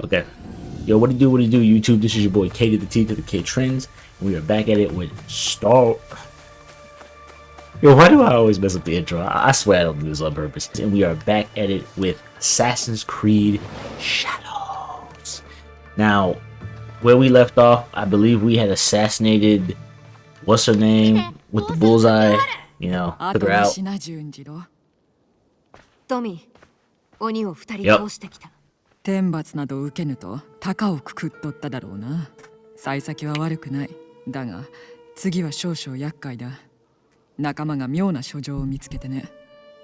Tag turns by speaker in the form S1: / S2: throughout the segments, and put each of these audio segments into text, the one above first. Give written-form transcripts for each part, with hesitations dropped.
S1: Okay. Yo, what do you do? What do you do, YouTube? This is your boy K to the T to the Ktrendzx, and we are back at it with Star. Yo, why do I always mess up the intro? I swear I don't do this on purpose. And we are back at it with Assassin's Creed Shadows. Now, where we left off, I believe we had assassinated, what's her name, with the bullseye. You know, took her out.
S2: トミー、鬼を2人倒してきた。
S3: 天罰など受けぬと高をくくっとっただろうな。幸先は悪くない。だが次は少々厄介だ。仲間が妙な書状を見つけてね。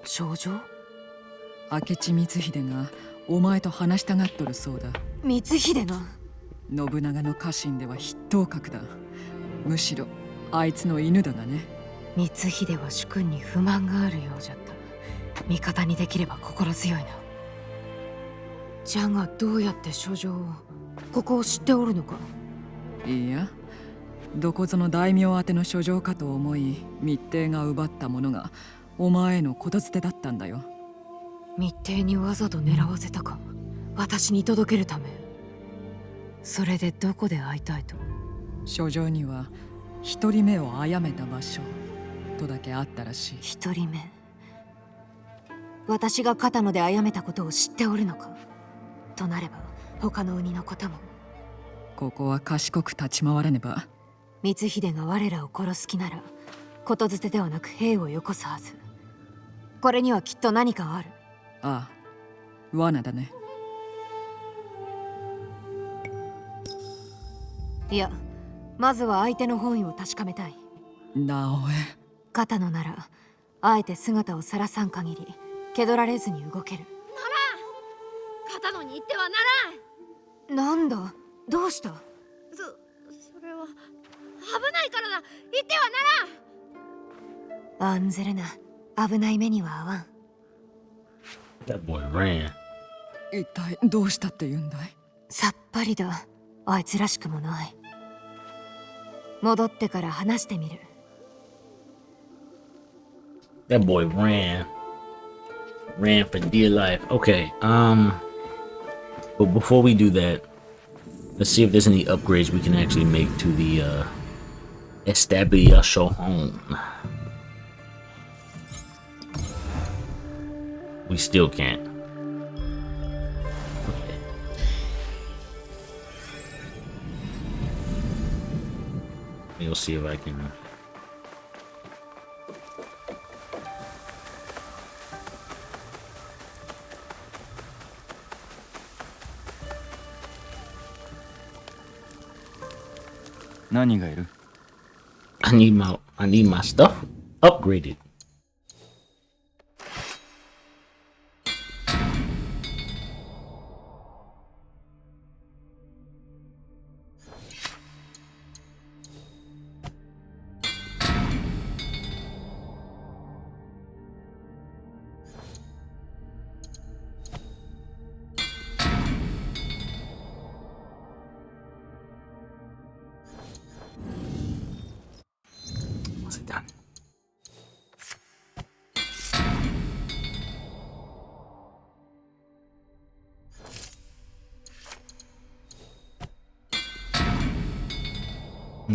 S2: 書状？
S3: 明智光秀がお前と話したがっとるそうだ。
S2: 光秀が？
S3: 信長の家臣では筆頭格だ。むしろあいつの犬だがね。
S2: 光秀は主君に不満があるようじゃった。味方にできれば心強いな。じゃがどうやって書状を、ここを知っておるのか？
S3: いや、どこぞの大名宛ての書状かと思い、密偵が奪ったものがお前への言づてだったんだよ。
S2: 密偵にわざと狙わせたか？私に届けるため。それでどこで会いたいと？
S3: 書状には一人目を殺めた場所とだけあったらしい。
S2: 一人目。私が片野で殺めたことを知っておるのか？となれば他の鬼のことも。
S3: ここは賢く立ち回らねば。
S2: 光秀が我らを殺す気なら言づてではなく兵をよこすはず。これにはきっと何かある。
S3: ああ、罠だね。
S2: いや、まずは相手の本意を確かめたい。
S3: 直江。
S2: 片野ならあえて姿を晒さん限り気取られずに動ける。
S4: ならん、片野に行ってはならん。
S2: なんだ、どうした？
S4: それは危ないからな。行ってはならん。
S2: 案ずるな、危ない目には合わん。
S1: That boy ran.
S3: 一体どうしたって言うんだい？
S2: さっぱりだ。あいつらしくもない。戻ってから話してみる。
S1: That boy ran for dear life. Okay, but before we do that, let's see if there's any upgrades we can actually make to the Establishment home. We still can't. Okay. We'll see if I can.
S5: I
S1: need my stuff upgraded. Done.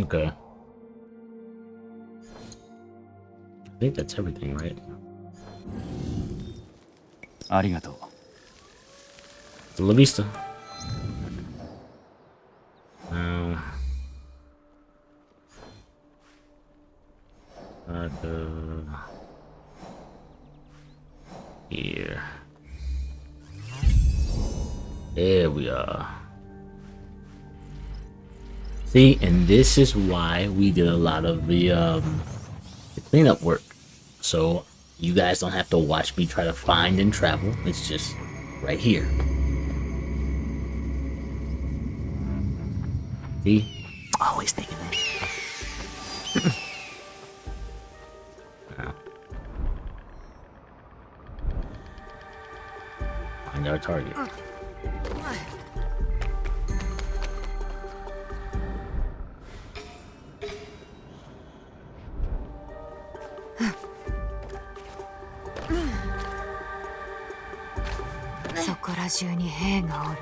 S1: Okay. I think that's everything, right?
S5: ありがとう。
S1: La vista. Here. There we are. See, and this is why we did a lot of the cleanup work. So you guys don't have to watch me try to find and travel. It's just right here. See? Always thinking that. Find our target.
S2: So こら中に兵がおる。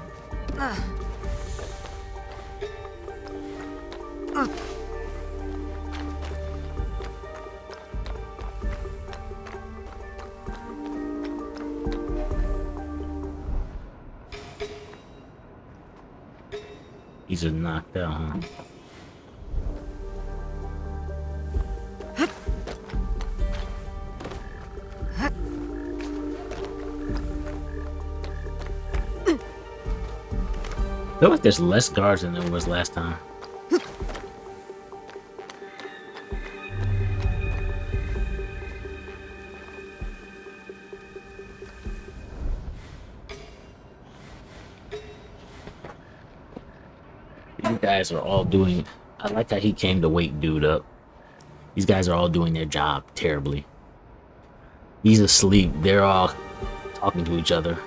S1: He's just knocked out, huh? I feel like there's less guards than there was last time. These guys are all doing... I like how he came to wake dude up. These guys are all doing their job terribly. He's asleep. They're all talking to each other.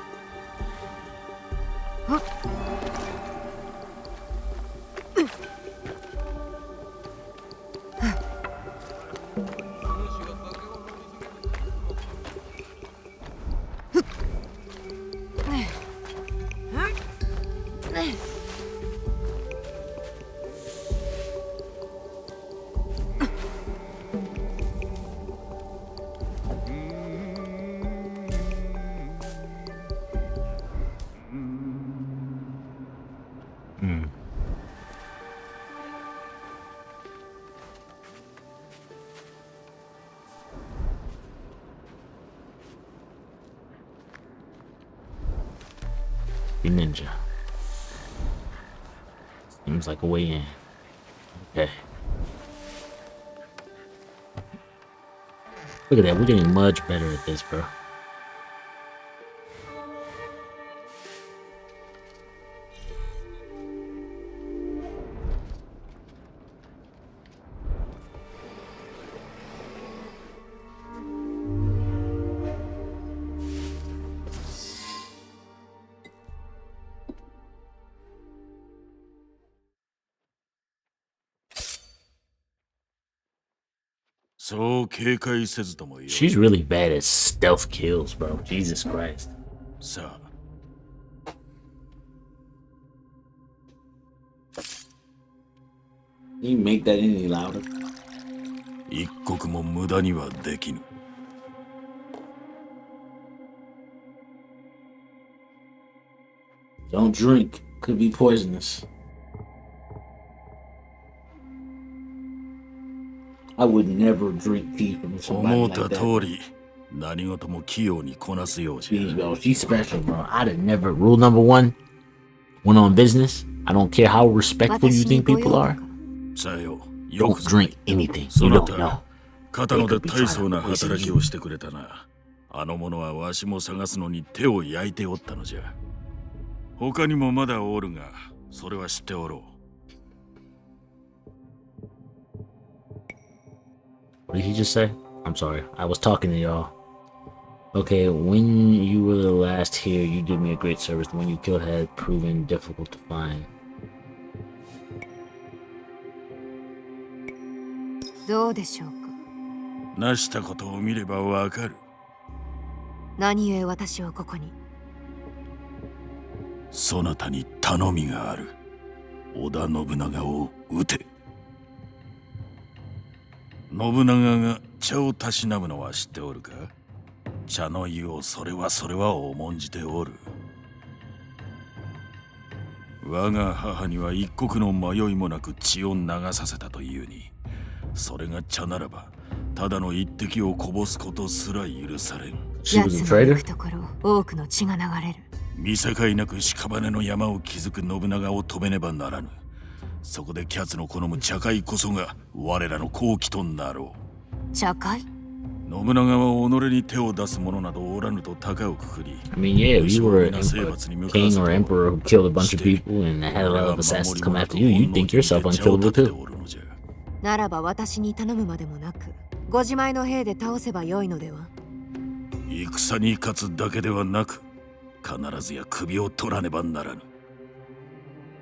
S1: Ninja. Seems like a way in. Okay. Look at that. We're getting much better at this, bro. She's really bad at stealth kills, bro. Jesus Christ. Can you make that any louder? Don't drink. Could be poisonous. I would never drink tea from somebody like that. Please, bro, she's special, bro. I'd have never. Rule number one, went on business. I don't care how respectful you think people are. Don't drink anything. You don't know.
S6: 肩ので大層な働きをしてくれたな。あの者はわしも探すのに手を焼いておったのじゃ。他にもまだおるが、それは知っておろう。
S1: What did he just say? I'm sorry. I was talking to y'all. Okay, when you were the last here, you did me a great service. The one you killed had proven difficult to find.
S2: どうでしょうか。
S6: なしたことを見ればわかる。
S2: 何故私をここに。
S6: そなたに頼みがある。織田信長を討て。信長が茶をたしなむのは知っておるか？茶の湯をそれは重んじておる。我が母には一刻の迷いもなく血を流させたというに、それが茶ならばただの一滴をこぼすことすら許されん。
S2: 奴の行くところ多くの血が流れる。
S6: 見境なく屍の山を築く信長を止めねばならぬ。そこでキャツの好む茶会こそが我らの好機となろう。
S2: 茶会？
S6: 信長は己に手を出す者などおらぬと高をくくり。
S1: I mean, yeah, if you were a king or emperor who killed a bunch of people and had a lot of assassins come after you, you'd think yourself unkillable too.
S2: ならば私に頼むまでもなく、ご自前の兵で倒せばよいのでは？
S6: 戦に勝つだけではなく、必ずや首を取らねばならぬ。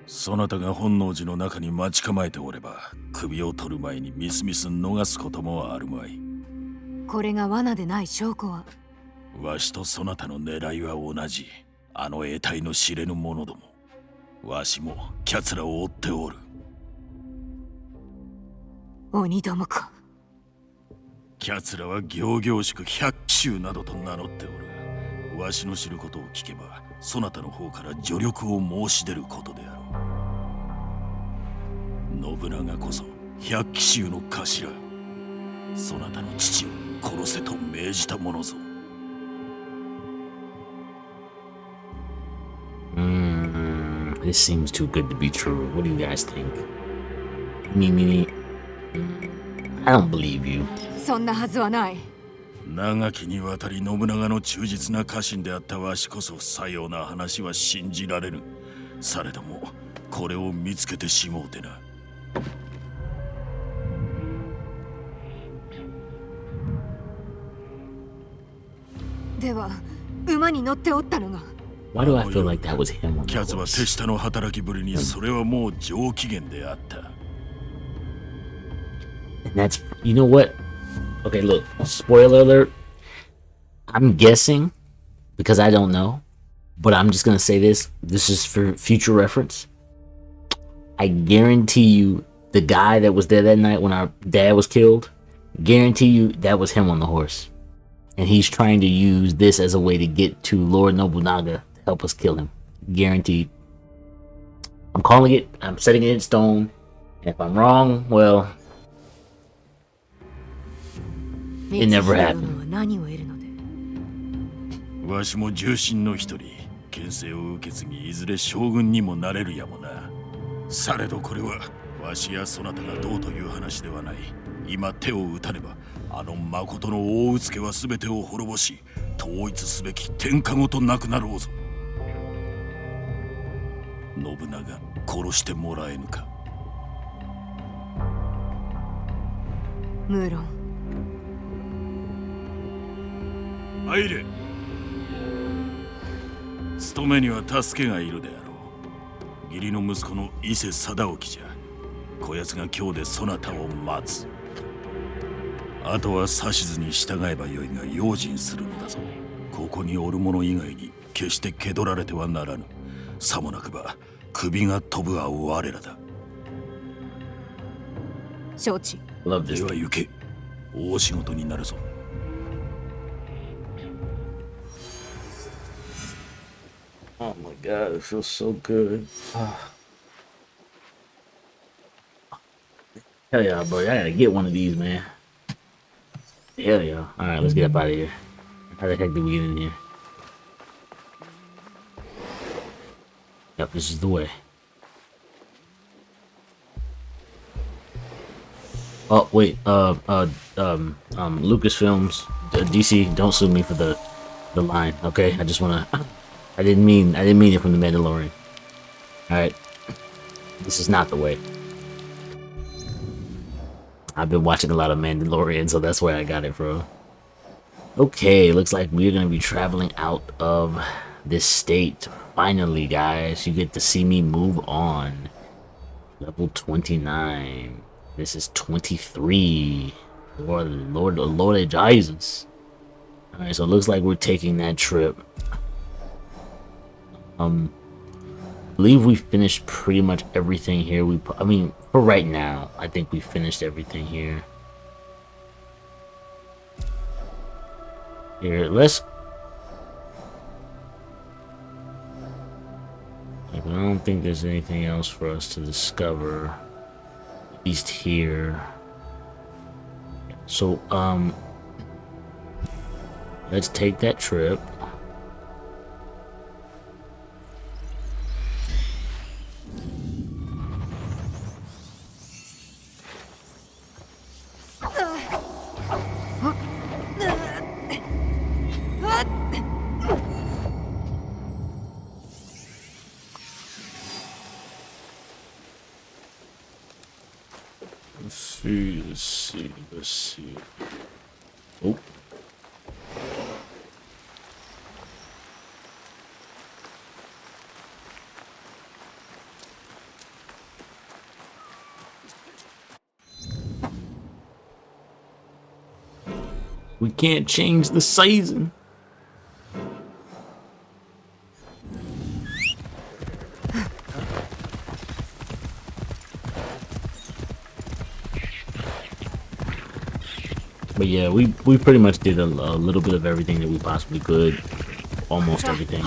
S6: そなたが本能寺の中に待ち構えておれば、首を取る前にみすみす逃すこともあるまい。
S2: これが罠でない証拠は？
S6: わしとそなたの狙いは同じ。あの得体の知れぬ者ども。わしもキャツらを追っておる。
S2: 鬼どもか。
S6: キャツらは仰々しく百騎衆などと名乗っておる。わしの知ることを聞けば、そなたの方から助力を申し出ることであろう。信長こそ百騎衆の頭。そなたの父を殺せと命じたものぞ。
S1: This seems too good to be true. What do you guys think? Me, I don't believe you.
S2: そんなはずはない。
S6: 長きにわたり信長の忠実な家臣であったわしこそ、さような話は信じられぬ。されどもこれを見つけてしもうてな。
S2: では馬に乗っておったのが。
S1: Why do I feel like that was him on
S6: キ
S1: the
S6: ャツは
S1: horse?
S6: 手下の働きぶりにそれはもう上機嫌であった。
S1: And that's, you know what? Okay, look, spoiler alert. I'm guessing because I don't know, but I'm just gonna say this. This is for future reference. I guarantee you, the guy that was there that night when our dad was killed, guarantee you that was him on the horse, and he's trying to use this as a way to get to Lord Nobunaga to help us kill him. Guaranteed. I'm calling it. I'm setting it in stone. And if I'm wrong, well. It never happened.
S2: 何を得るので。
S6: わしも重臣の一人、権勢を受け継ぎいずれ将軍にもなれるやもな。されどこれはわしやそなたがどうという話ではない。今手を打たねばあの誠の大うつけは全てを滅ぼし、統一すべき天下ごとなくなろうぞ。信長殺してもらえぬか。
S2: 無論。
S6: 入れ。勤めには助けがいるであろう。義理の息子の伊勢貞興じゃ。こやつが今日でそなたを待つ。あとは指図に従えばよいが用心するのだぞ。ここにおる者以外に決して気取られてはならぬ。さもなくば首が飛ぶは我らだ。
S2: 承知。
S6: では行け。大仕事になるぞ。
S1: Oh my god, it feels so good. Hell yeah, bro. I gotta get one of these, man. Hell yeah. Alright, let's get up out of here. How the heck did we get in here? Yep, this is the way. Oh, wait, Lucasfilms, DC, don't sue me for the line, okay? I just wanna... I didn't mean it from the Mandalorian. Alright. This is not the way. I've been watching a lot of Mandalorian, so that's where I got it from. Okay, looks like we're gonna be traveling out of this state. Finally, guys, you get to see me move on. Level 29. This is 23. Lord Jesus. Alright, so it looks like we're taking that trip. I believe we finished pretty much everything here. I mean, for right now, I think we finished everything here. Here, let's... I don't think there's anything else for us to discover. At least here. So, let's take that trip. Let's see. Oh. We can't change the season. But yeah, we pretty much did a little bit of everything that we possibly could. Almost everything.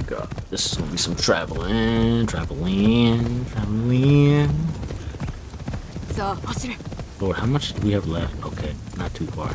S1: God, this is gonna be some traveling. Lord, how much do we have left? Okay, not too far.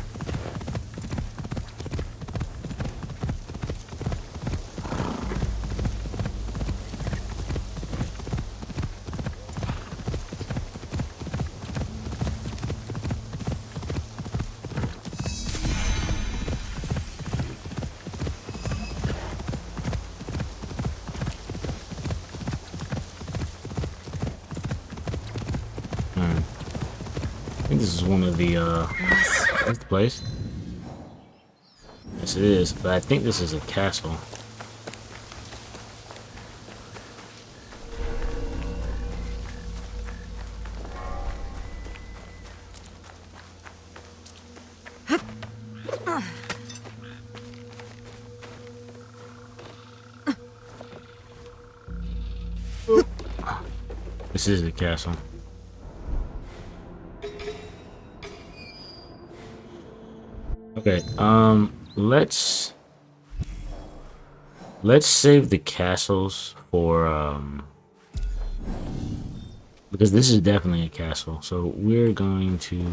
S1: I think this is one of the, what's the place? Yes, it is, but I think this is a castle. This is the castle. Okay, let's save the castles for because this is definitely a castle. So we're going to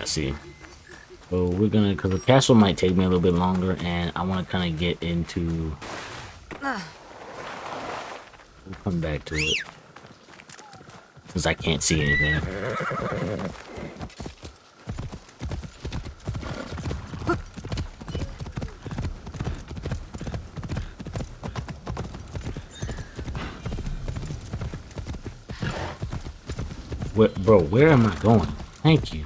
S1: see. So we're gonna, because the castle might take me a little bit longer, and I want to kind of get into. We'll come back to it because I can't see anything. Bro, where am I going? Thank you.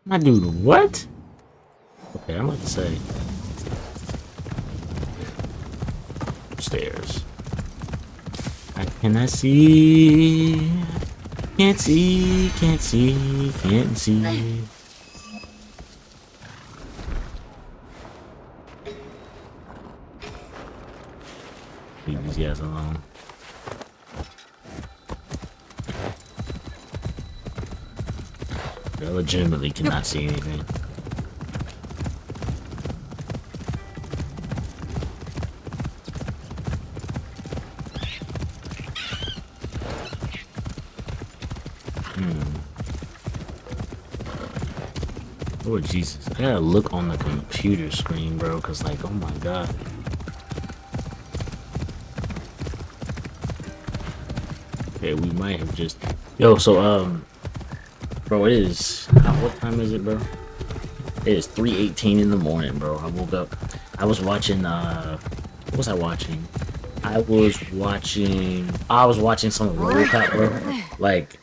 S1: My dude, what? Okay, I'm about to say. Stairs. I cannot see. Can't see. Can't see. Can't see. Leave these guys alone. I legitimately cannot see anything. Lord Jesus, I gotta look on the computer screen, bro, cause like, oh my god. Okay, we might have just, yo, so bro, it is, what time is it, bro? It is 3:18 in the morning, bro. I woke up, I was watching, what was I watching? I was watching some RoboCop, bro. Like,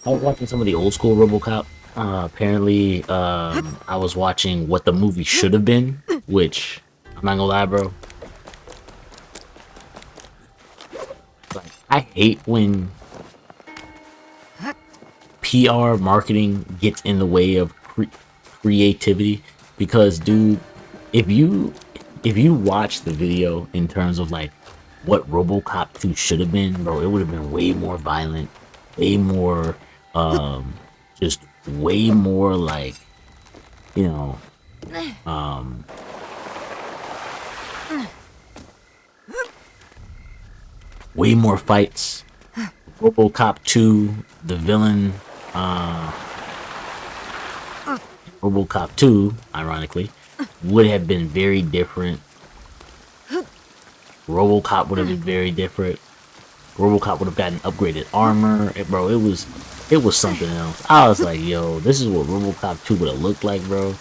S1: I was watching some of the old school RoboCop. Apparently, I was watching what the movie should have been, which, I'm not gonna lie, bro. Like, I hate when PR marketing gets in the way of creativity, because, dude, if you watch the video in terms of like what RoboCop 2 should have been, bro, it would have been way more violent, way more, just way more like, you know, way more fights. RoboCop 2, the villain, RoboCop 2, ironically, would have been very different. RoboCop would have been very different. RoboCop would have gotten upgraded armor. Bro, it was something else. I was like, yo, this is what RoboCop 2 would have looked like, bro.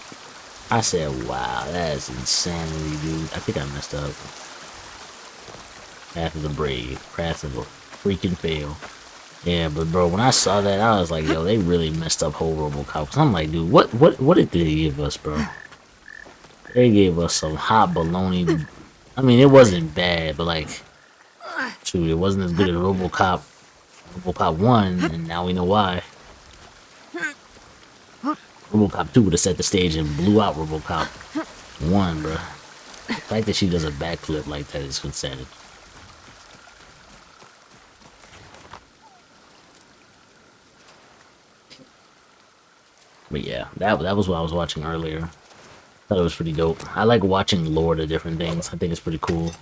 S1: I said, wow, that is insanity, dude. I think I messed up. Path of the Brave. Path of a freaking fail. Yeah, but bro, when I saw that, I was like, yo, they really messed up whole RoboCop. Cause I'm like, dude, what did they give us, bro? They gave us some hot baloney. I mean, it wasn't bad, but like, shoot, it wasn't as good as RoboCop 1, and now we know why. RoboCop 2 would have set the stage and blew out RoboCop 1, bro. The fact that she does a backflip like that is insanity. But yeah, that was what I was watching earlier. Thought it was pretty dope. I like watching lore to different things. I think it's pretty cool.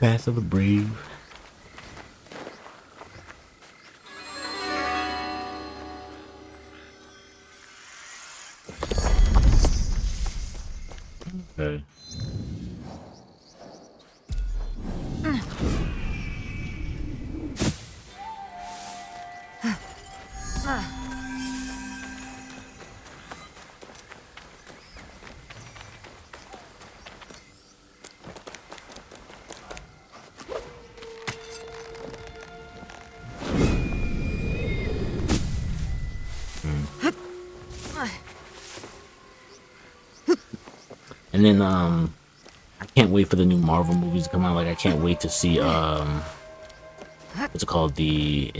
S1: Path of the Brave. Okay. And then I can't wait for the new Marvel movies to come out. Like I can't wait to see what's it called? I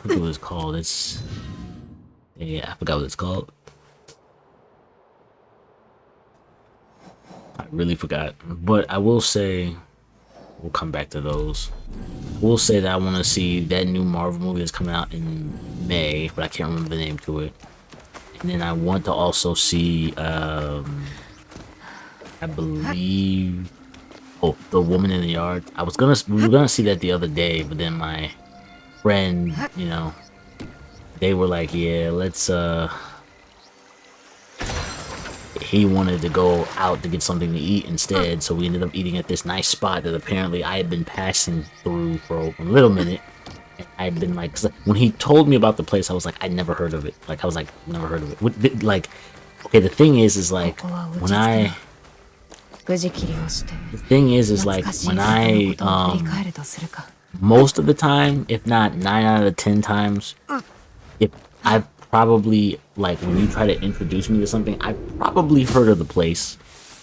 S1: forget what it's called. I forgot what it's called. I really forgot. But I will say we'll come back to those. I will say that I want to see that new Marvel movie that's coming out in May, but I can't remember the name to it. And then I want to also see I believe The Woman in the Yard. We were gonna see that the other day, but then my friend, you know, they were like, yeah, let's he wanted to go out to get something to eat instead, so we ended up eating at this nice spot that apparently I had been passing through for a little minute. And I'd been like, 'cause when he told me about the place, I was like, I never heard of it. Like, I was like, never heard of it. Like, okay, the thing is like, when I most of the time, if not 9 out of 10 times, if I've probably, like, when you try to introduce me to something, I've probably heard of the place,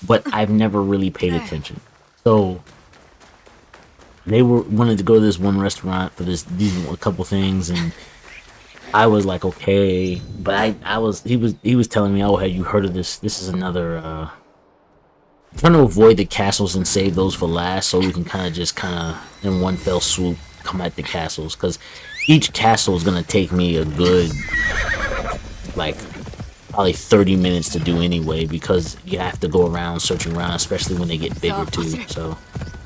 S1: but I've never really paid attention. So they wanted to go to this one restaurant for these a couple things, and I was like, okay, but he was telling me, oh, have you heard of this? This is another. I'm trying to avoid the castles and save those for last, so we can kind of in one fell swoop come at the castles, because each castle is gonna take me a good, like, probably 30 minutes to do anyway, because you have to go around searching around, especially when they get bigger too. So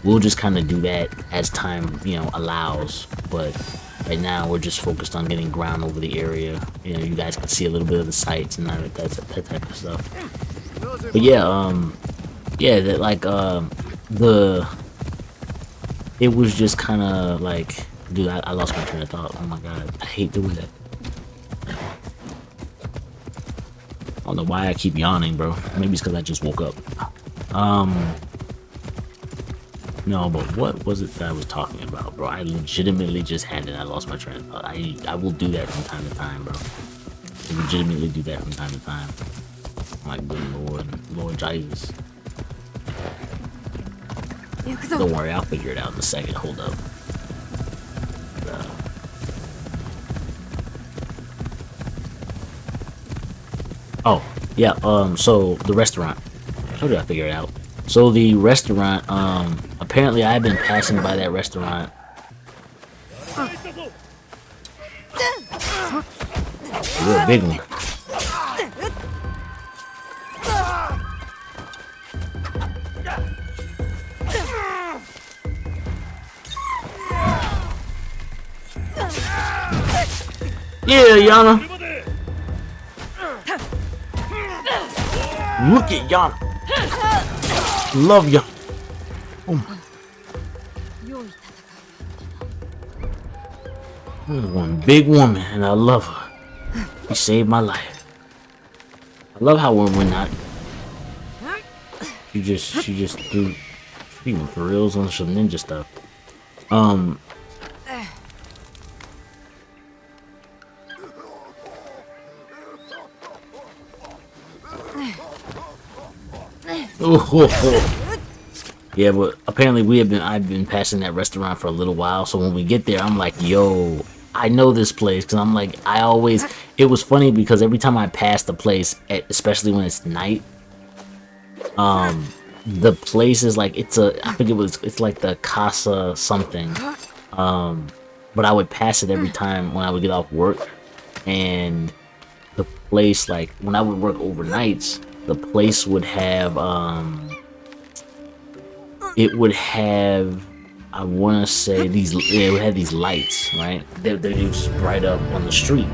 S1: we'll just kind of do that as time, you know, allows. But right now we're just focused on getting ground over the area. You know, you guys can see a little bit of the sights and that type of stuff. But yeah, that like it was just kind of like, dude, I lost my train of thought. Oh my god, I hate doing that. I don't know why I keep yawning, bro. Maybe it's because I just woke up. No, but what was it that I was talking about, bro? I legitimately just had it. I lost my train of thought. I will do that from time to time, bro. I legitimately do that from time to time. My good Lord Jesus. Don't worry, I'll figure it out in a second. Hold up. Oh, yeah, so the restaurant. I told you I figured it out. So the restaurant, apparently I've been passing by that restaurant. A real big one. Yeah, Yana. Look at Yana. Love ya. Oh. This is one big woman, and I love her. He saved my life. I love how when we're not. She just threw even for reals on some ninja stuff. Yeah, but apparently I've been passing that restaurant for a little while, so when we get there, I'm like, yo, I know this place, because I'm like, it was funny because every time I pass the place, especially when it's night, the place is like, it's like the Casa something, but I would pass it every time when I would get off work, and the place, like, when I would work overnights, the place would have, it would have, I want to say it would have these lights, right? They just right up on the street.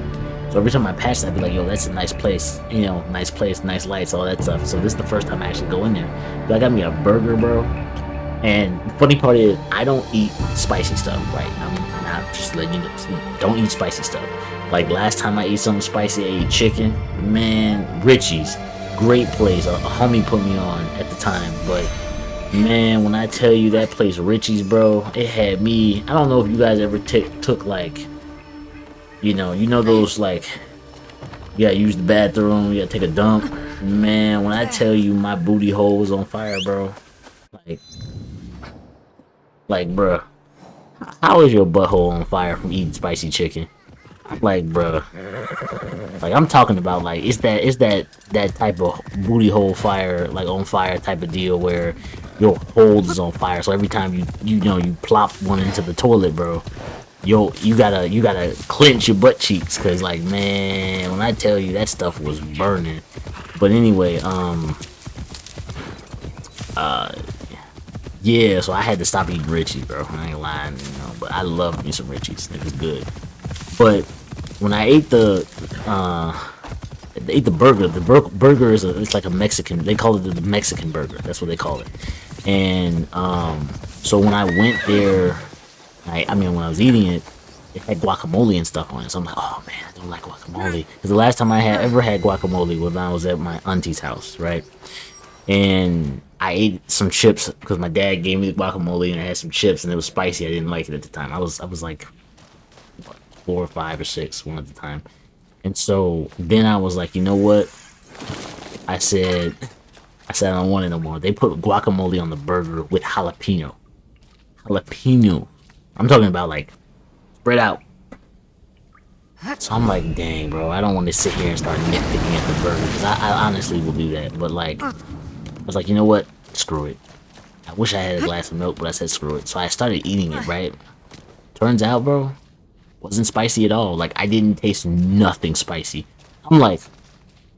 S1: So every time I pass it, I'd be like, yo, that's a nice place. You know, nice place, nice lights, all that stuff. So this is the first time I actually go in there. But I got me a burger, bro. And the funny part is, I don't eat spicy stuff, right? I'm not just letting you know, don't eat spicy stuff. Like last time I ate something spicy, I ate chicken. Man, Richie's, great place. A homie put me on at the time, but man, when I tell you that place, Richie's, bro, it had me. I don't know if you guys ever took like, you know those like, you gotta use the bathroom, you gotta take a dump. Man, when I tell you my booty hole was on fire, bro, like, bro, how is your butthole on fire from eating spicy chicken? Like, bro, like I'm talking about, like, it's that type of booty hole fire, like on fire type of deal where your hole is on fire. So every time you plop one into the toilet, bro, you gotta clench your butt cheeks, cause like, man, when I tell you that stuff was burning. But anyway, yeah, so I had to stop eating Richie's, bro. I ain't lying, but I love me some Richie's. It was good. But when I ate the burger, the burger is it's like a Mexican. They call it the Mexican burger. That's what they call it. And so when I went there, I mean when I was eating it, it had guacamole and stuff on it. So I'm like, oh man, I don't like guacamole. Because the last time I ever had guacamole was when I was at my auntie's house, right? And I ate some chips because my dad gave me the guacamole, and I had some chips, and it was spicy. I didn't like it at the time. I was like 4 or 5 or 6 one at the time. And so then I was like, you know what? I said I don't want it no more. They put guacamole on the burger with jalapeno. Jalapeno. I'm talking about like spread out. So I'm like, dang, bro, I don't want to sit here and start nitpicking at the burger, because I honestly will do that. But like, I was like, you know what? Screw it. I wish I had a glass of milk, but I said screw it. So I started eating it, right? Turns out, bro, wasn't spicy at all. Like, I didn't taste nothing spicy. I'm like,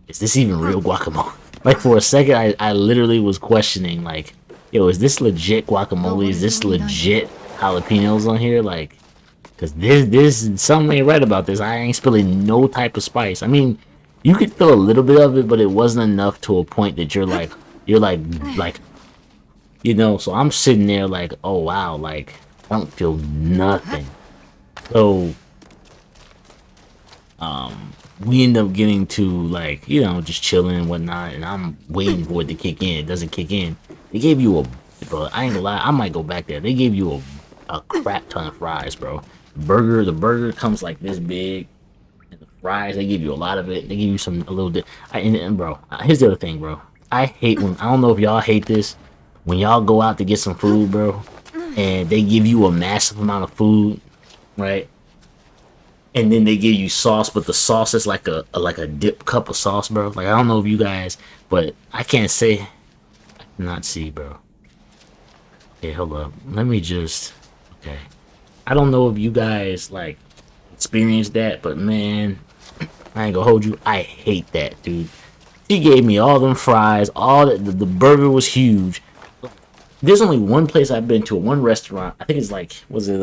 S1: is this even real guacamole? Like, for a second, I literally was questioning, like, yo, is this legit guacamole? Is this legit jalapenos on here? Like, because there's something ain't right about this. I ain't spilling no type of spice. I mean, you could feel a little bit of it, but it wasn't enough to a point that you're like, you know. So I'm sitting there like, oh wow, like I don't feel nothing. So we end up getting to, like, you know, just chilling and whatnot, and I'm waiting for it to kick in. It doesn't kick in. They gave you bro, I ain't gonna lie, I might go back there. They gave you a crap ton of fries, bro. The burger comes like this big, and the fries, they give you a lot of it. They give you a little bit. And bro, here's the other thing, bro. I hate when, I don't know if y'all hate this, when y'all go out to get some food, bro, and they give you a massive amount of food, right? And then they give you sauce, but the sauce is like a dip cup of sauce, bro. Like, I don't know if you guys, but I can't say, I cannot see, bro. Okay, hold up. Let me just, okay. I don't know if you guys, like, experienced that, but man, I ain't gonna hold you. I hate that, dude. She gave me all them fries, all that. The burger was huge. There's only one place I've been to, one restaurant. I think it's like, was it,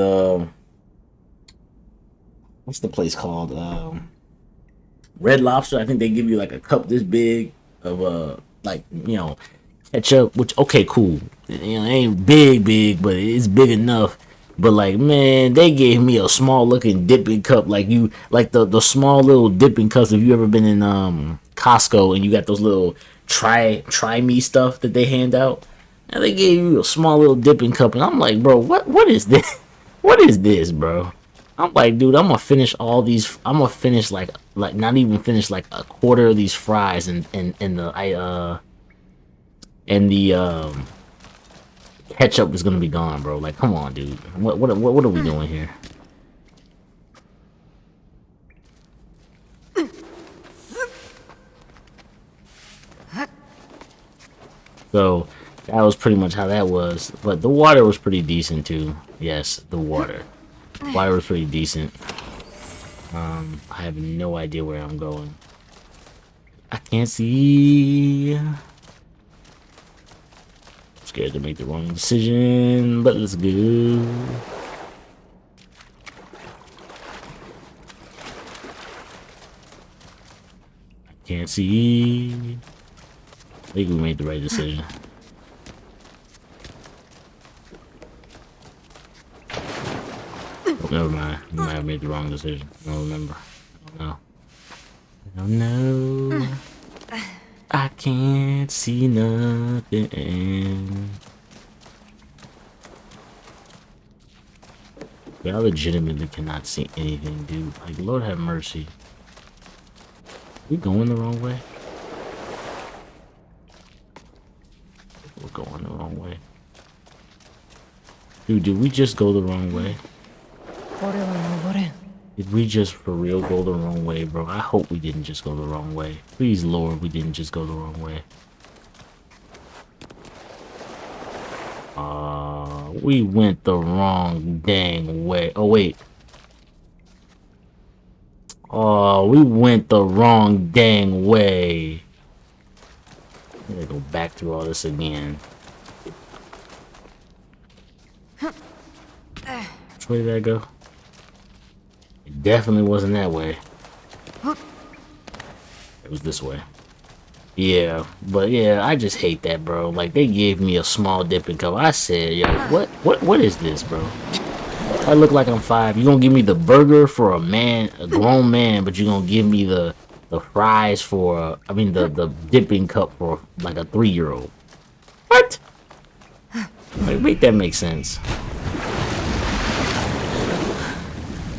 S1: what's the place called? Red Lobster. I think they give you like a cup this big of like, you know, ketchup. Which, okay, cool. You know, it ain't big, but it's big enough. But like, man, they gave me a small looking dipping cup, like the small little dipping cups. If you ever been in Costco and you got those little try me stuff that they hand out, and they gave you a small little dipping cup, and I'm like, bro, what is this? What is this, bro? I'm like, dude, I'm gonna finish all these. I'm gonna finish like not even finish like a quarter of these fries, and the ketchup is gonna be gone, bro. Like, come on, dude. What are we doing here? So that was pretty much how that was. But the water was pretty decent too. Yes, the water. Water was pretty decent. I have no idea where I'm going. I can't see. Scared to make the wrong decision, but let's go. I can't see. I think we made the right decision. Oh, never mind. We might have made the wrong decision. I don't remember. I don't know. I can't see nothing. Yeah, I legitimately cannot see anything, dude. Like, Lord have mercy. We going the wrong way? We're going the wrong way. Dude, did we just go the wrong way? Did we just for real go the wrong way, bro? I hope we didn't just go the wrong way. Please, Lord, we didn't just go the wrong way. We went the wrong dang way. Oh, wait. Oh, we went the wrong dang way. I'm gonna go back through all this again. Which way did I go? It definitely wasn't that way. It was this way. Yeah, but yeah, I just hate that, bro. Like, they gave me a small dipping cup. I said, yo, what is this, bro? I look like I'm 5. You gonna give me the burger for a man, a grown man, but you gonna give me the fries for, the dipping cup for like a 3-year-old. What? Like, make that make sense.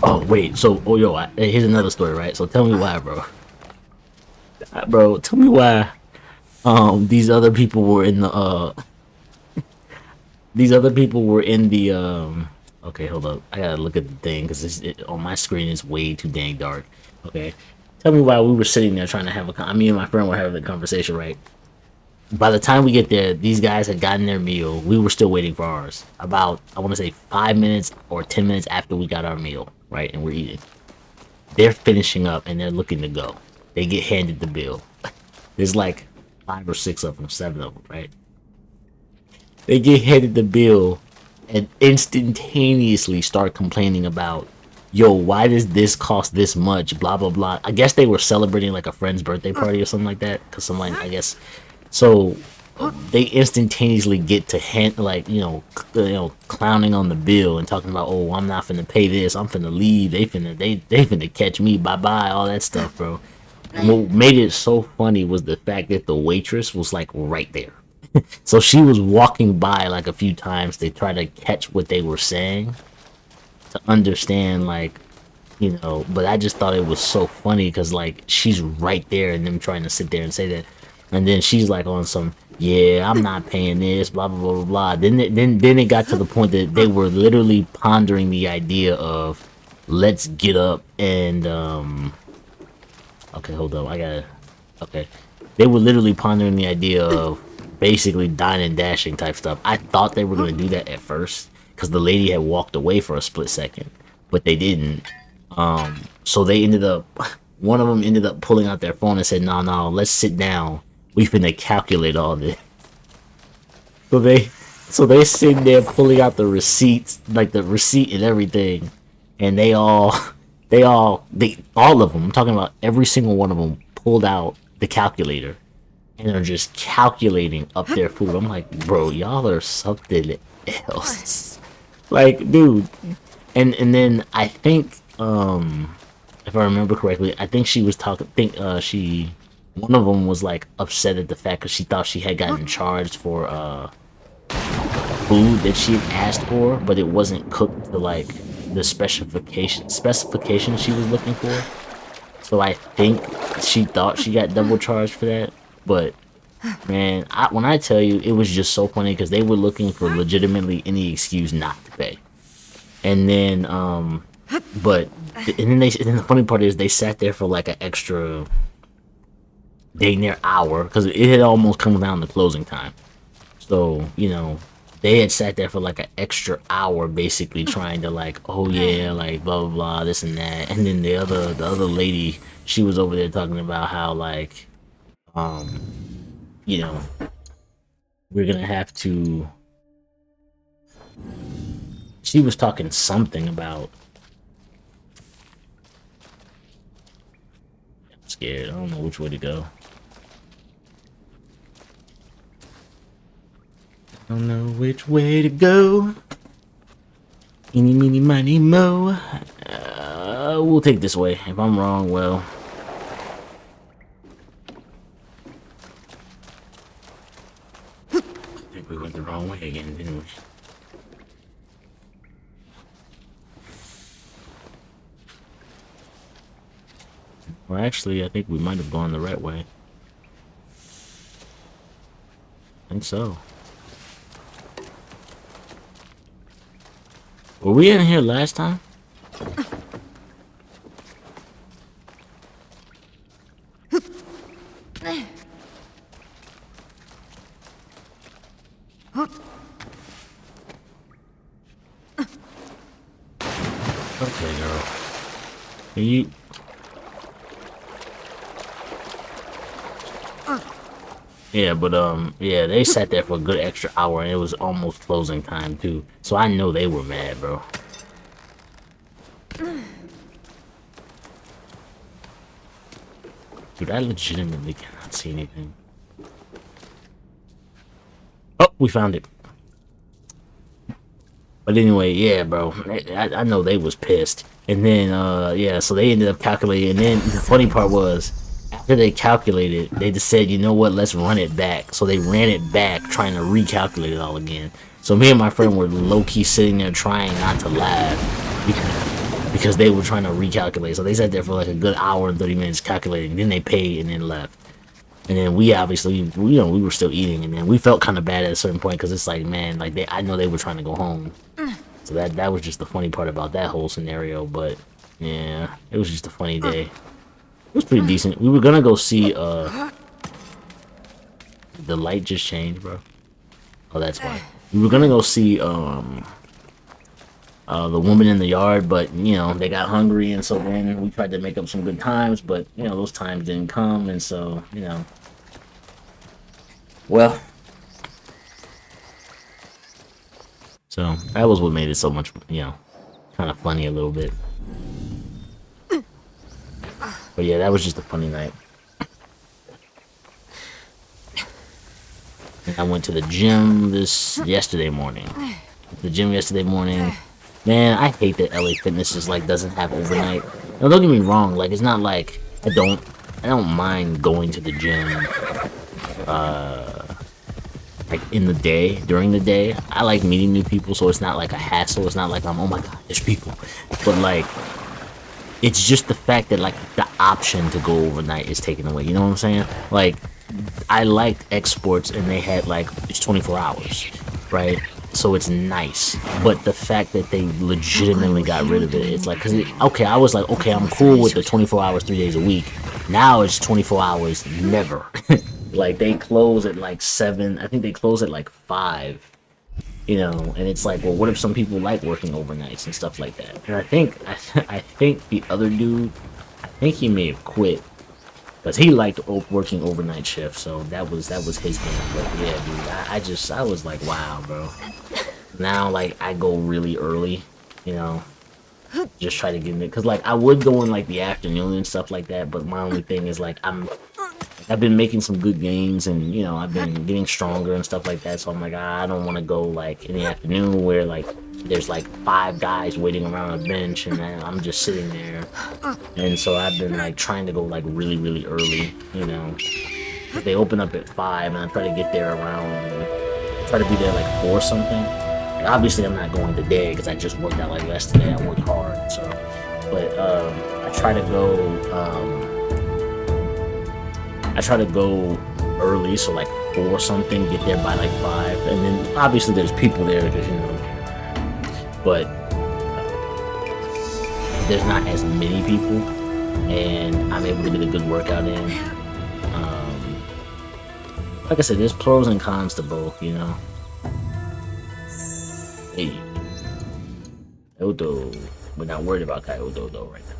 S1: Oh wait, so here's another story, right? So tell me why, bro. Bro, tell me why these other people were in the okay, hold up. I gotta look at the thing because on my screen it's way too dang dark. Okay. Tell me why we were sitting there trying to have me and my friend were having a conversation, right? By the time we get there, these guys had gotten their meal. We were still waiting for ours. About, I want to say 5 minutes or 10 minutes after we got our meal, right? And we're eating. They're finishing up and they're looking to go. They get handed the bill. There's like 5 or 6 of them, 7 of them, right? They get handed the bill and instantaneously start complaining about, yo, why does this cost this much? Blah, blah, blah. I guess they were celebrating like a friend's birthday party or something like that. Because someone, I guess... So they instantaneously get to clowning on the bill and talking about, oh, I'm not finna pay this, I'm finna leave, they finna catch me, bye bye, all that stuff, bro. And what made it so funny was the fact that the waitress was like right there. So she was walking by like a few times to try to catch what they were saying, to understand, like, but I just thought it was so funny because like she's right there and them trying to sit there and say that. And then she's like on some, yeah, I'm not paying this, blah, blah, blah, blah, blah. Then it got to the point that they were literally pondering the idea of, let's get up and, okay, hold up, okay. They were literally pondering the idea of basically dine and dashing type stuff. I thought they were going to do that at first because the lady had walked away for a split second, but they didn't. So they one of them ended up pulling out their phone and said, no, let's sit down. We finna calculate all this. So they sitting there pulling out the receipts, like the receipt and everything, and all of them, I'm talking about every single one of them, pulled out the calculator and are just calculating up their food. I'm like, bro, y'all are something else. Like, dude. And then I think if I remember correctly, I think she was talking. One of them was like upset at the fact because she thought she had gotten charged for food that she had asked for, but it wasn't cooked to like the specification she was looking for. So I think she thought she got double charged for that. But man, when I tell you, it was just so funny because they were looking for legitimately any excuse not to pay. And then and then the funny part is they sat there for like an extra dang near hour because it had almost come down to closing time. So, you know, they had sat there for like an extra hour basically trying to like, oh yeah, like blah blah blah, this and that. And then the other lady, she was over there talking about how like you know, we're gonna have to, she was talking something about, I'm scared, I don't know which way to go. I don't know which way to go. Eeny, meeny, miny, mo. We'll take this way. If I'm wrong, well. I think we went the wrong way again, didn't we? Well, actually, I think we might have gone the right way. I think so. Were we in here last time? Okay, girl. Can you... Yeah, but yeah, they sat there for a good extra hour and it was almost closing time too. So I know they were mad, bro. Dude, I legitimately cannot see anything. Oh, we found it. But anyway, yeah, bro. I know they was pissed. And then yeah, so they ended up calculating, and then the funny part was after they calculated, they just said, you know what, let's run it back. So they ran it back, trying to recalculate it all again. So me and my friend were low-key sitting there trying not to laugh because they were trying to recalculate. So they sat there for like a good hour and 30 minutes calculating. Then they paid and then left. And then we obviously, you know, we were still eating. And then we felt kind of bad at a certain point because it's like, man, like I know they were trying to go home. So that was just the funny part about that whole scenario. But yeah, it was just a funny day. It was pretty decent. We were gonna go see the light just changed, bro. Oh, that's why. We were gonna go see the woman in the yard, but you know, they got hungry, and so then we tried to make up some good times, but you know, those times didn't come, and so, you know, well, so that was what made it so much, you know, kind of funny a little bit. But yeah, that was just a funny night. And I went to the gym yesterday morning. Man, I hate that LA Fitness just like doesn't have overnight. Now don't get me wrong, like it's not like I don't mind going to the gym like in the day, during the day. I like meeting new people, so it's not like a hassle. It's not like I'm, oh my god, there's people. But like, it's just the fact that like the option to go overnight is taken away. You know what I'm saying? Like, I liked X Sports and they had like, it's 24 hours, right? So it's nice. But the fact that they legitimately got rid of it, it's like, okay, I was like, okay, I'm cool with the 24 hours, 3 days a week. Now it's 24 hours, never. Like, they close at like 7, I think they close at like 5. You know, and it's like, well, what if some people like working overnights and stuff like that? And I think the other dude, I think he may have quit because he liked working overnight shifts. So that was his thing. But yeah, dude, I was like, wow, bro. Now like I go really early, you know, just try to get in it, because like I would go in like the afternoon and stuff like that. But my only thing is like I've been making some good gains, and you know, I've been getting stronger and stuff like that, so I'm like, I don't want to go like in the afternoon where like there's like 5 guys waiting around a bench, and then I'm just sitting there. And so I've been like trying to go like really early, you know. They open up at 5, and I try to get there around, try to be there like 4 something. Like, obviously I'm not going today because I just worked out like yesterday. I worked hard, so. But I try to go early, so like 4 something, get there by like 5, and then obviously there's people there because, you know, but there's not as many people, and I'm able to get a good workout in. Like I said, there's pros and cons to both, you know. Hey, Kyoto. We're not worried about Kyoto though right now.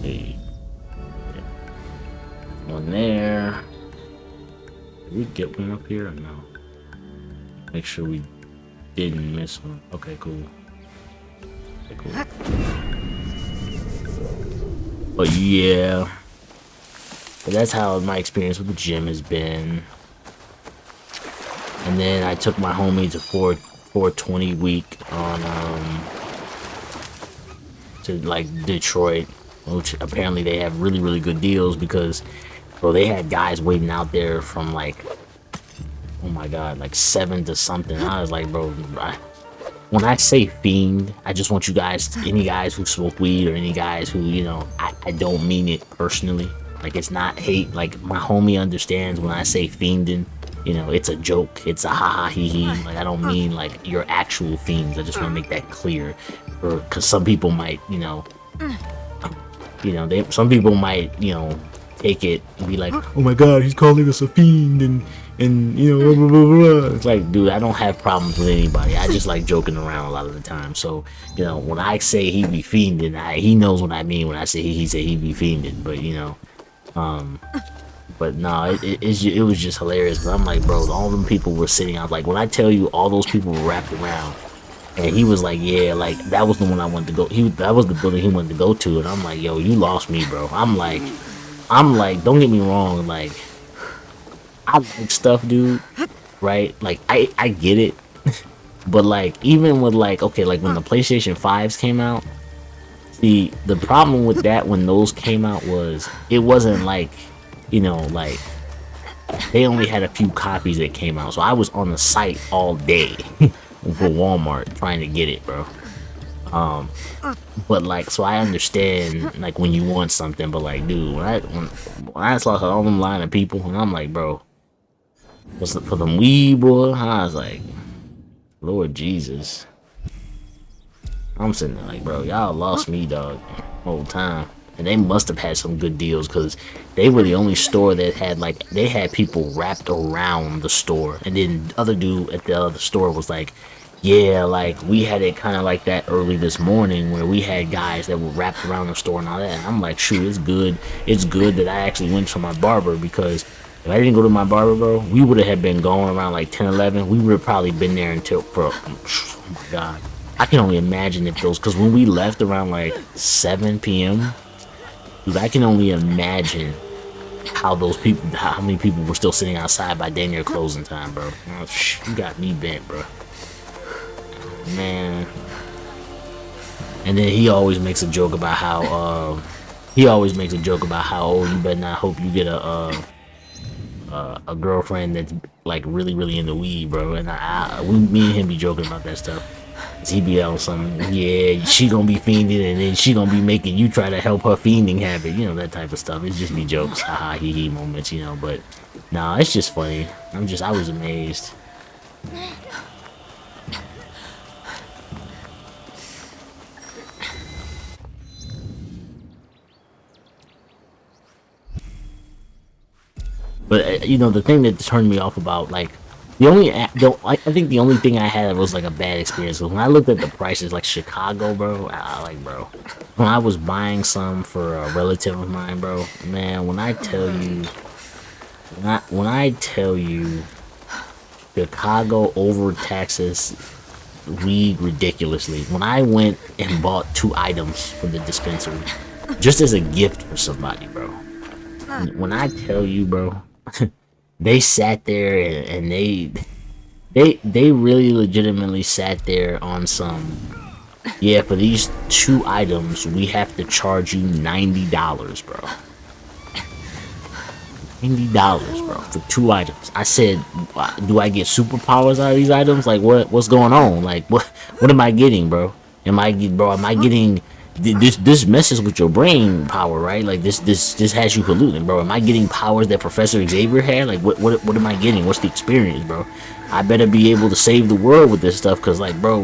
S1: Okay. One there. Did we get one up here or no? Make sure we didn't miss one. Okay, cool. Okay, cool. But yeah. But that's how my experience with the gym has been. And then I took my homie to 420 week on to like Detroit, which apparently they have really good deals because, bro, they had guys waiting out there from like, oh my god, like 7 to something. I was like, bro, when I say fiend, I just want you guys, any guys who smoke weed or any guys who, you know, I don't mean it personally. Like, it's not hate. Like, my homie understands when I say fiending. You know, it's a joke. It's a ha ha he he. Like, I don't mean like your actual fiends. I just want to make that clear, because some people might, you know, some people might, you know, take it and be like, oh my god, he's calling us a fiend, and you know, blah, blah, blah. It's like, dude, I don't have problems with anybody. I just like joking around a lot of the time. So, you know, when I say he be fiending, he knows what I mean when I say he say he be fiending. But you know, but no, it was just hilarious. But I'm like, bro, all them people were sitting out. Like, when I tell you all those people were wrapped around, and he was like, yeah, like, that was the one I wanted to go. That was the building he wanted to go to. And I'm like, yo, you lost me, bro. I'm like, don't get me wrong. Like, I like stuff, dude. Right? Like, I get it. But, like, even with, like, okay, like, when the PlayStation 5s came out, the problem with that when those came out was, it wasn't like, you know, like, they only had a few copies that came out. So I was on the site all day for Walmart trying to get it, bro. But like, so I understand like when you want something, but like, dude, when I saw all them line of people, and I'm like, bro, what's up for them weed, boy? I was like, Lord Jesus. I'm sitting there like, bro, y'all lost me, dog, whole time. And they must have had some good deals, because they were the only store that had, like, they had people wrapped around the store. And then the other dude at the other store was like, yeah, like, we had it kind of like that early this morning, where we had guys that were wrapped around the store and all that. And I'm like, shoot, it's good that I actually went to my barber, because if I didn't go to my barber, bro, we would have been going around like 10, 11. We would have probably been there until, oh my God. I can only imagine if those, because when we left around like 7 p.m., dude, I can only imagine how many people were still sitting outside by damn near closing time, bro. Oh, you got me bent, bro. Man. And then he always makes a joke about how, oh, you better not hope you get a girlfriend that's like really into weed, bro. And me and him be joking about that stuff. He be on some, yeah, she gonna be fiending, and then she gonna be making you try to help her fiending habit, you know, that type of stuff. It's just be jokes, haha, hee hee moments, you know. But nah, it's just funny. I was amazed. But you know, the thing that turned me off about, like, I think the only thing I had was like a bad experience was when I looked at the prices, like Chicago, bro. Bro, when I was buying some for a relative of mine, bro, man, when I tell you, Chicago overtaxes weed ridiculously. When I went and bought 2 items for the dispensary, just as a gift for somebody, bro. When I tell you, bro, they sat there and they really legitimately sat there on some, yeah, for these 2 items we have to charge you $90, bro. $90, bro, for 2 items. I said, do I get superpowers out of these items? Like, what's going on? Like, what am I getting, bro? Am I getting this messes with your brain power, right? Like, this has you hallucinating, bro. Am I getting powers that Professor Xavier had? Like, what am I getting? What's the experience, bro? I better be able to save the world with this stuff, cause like, bro,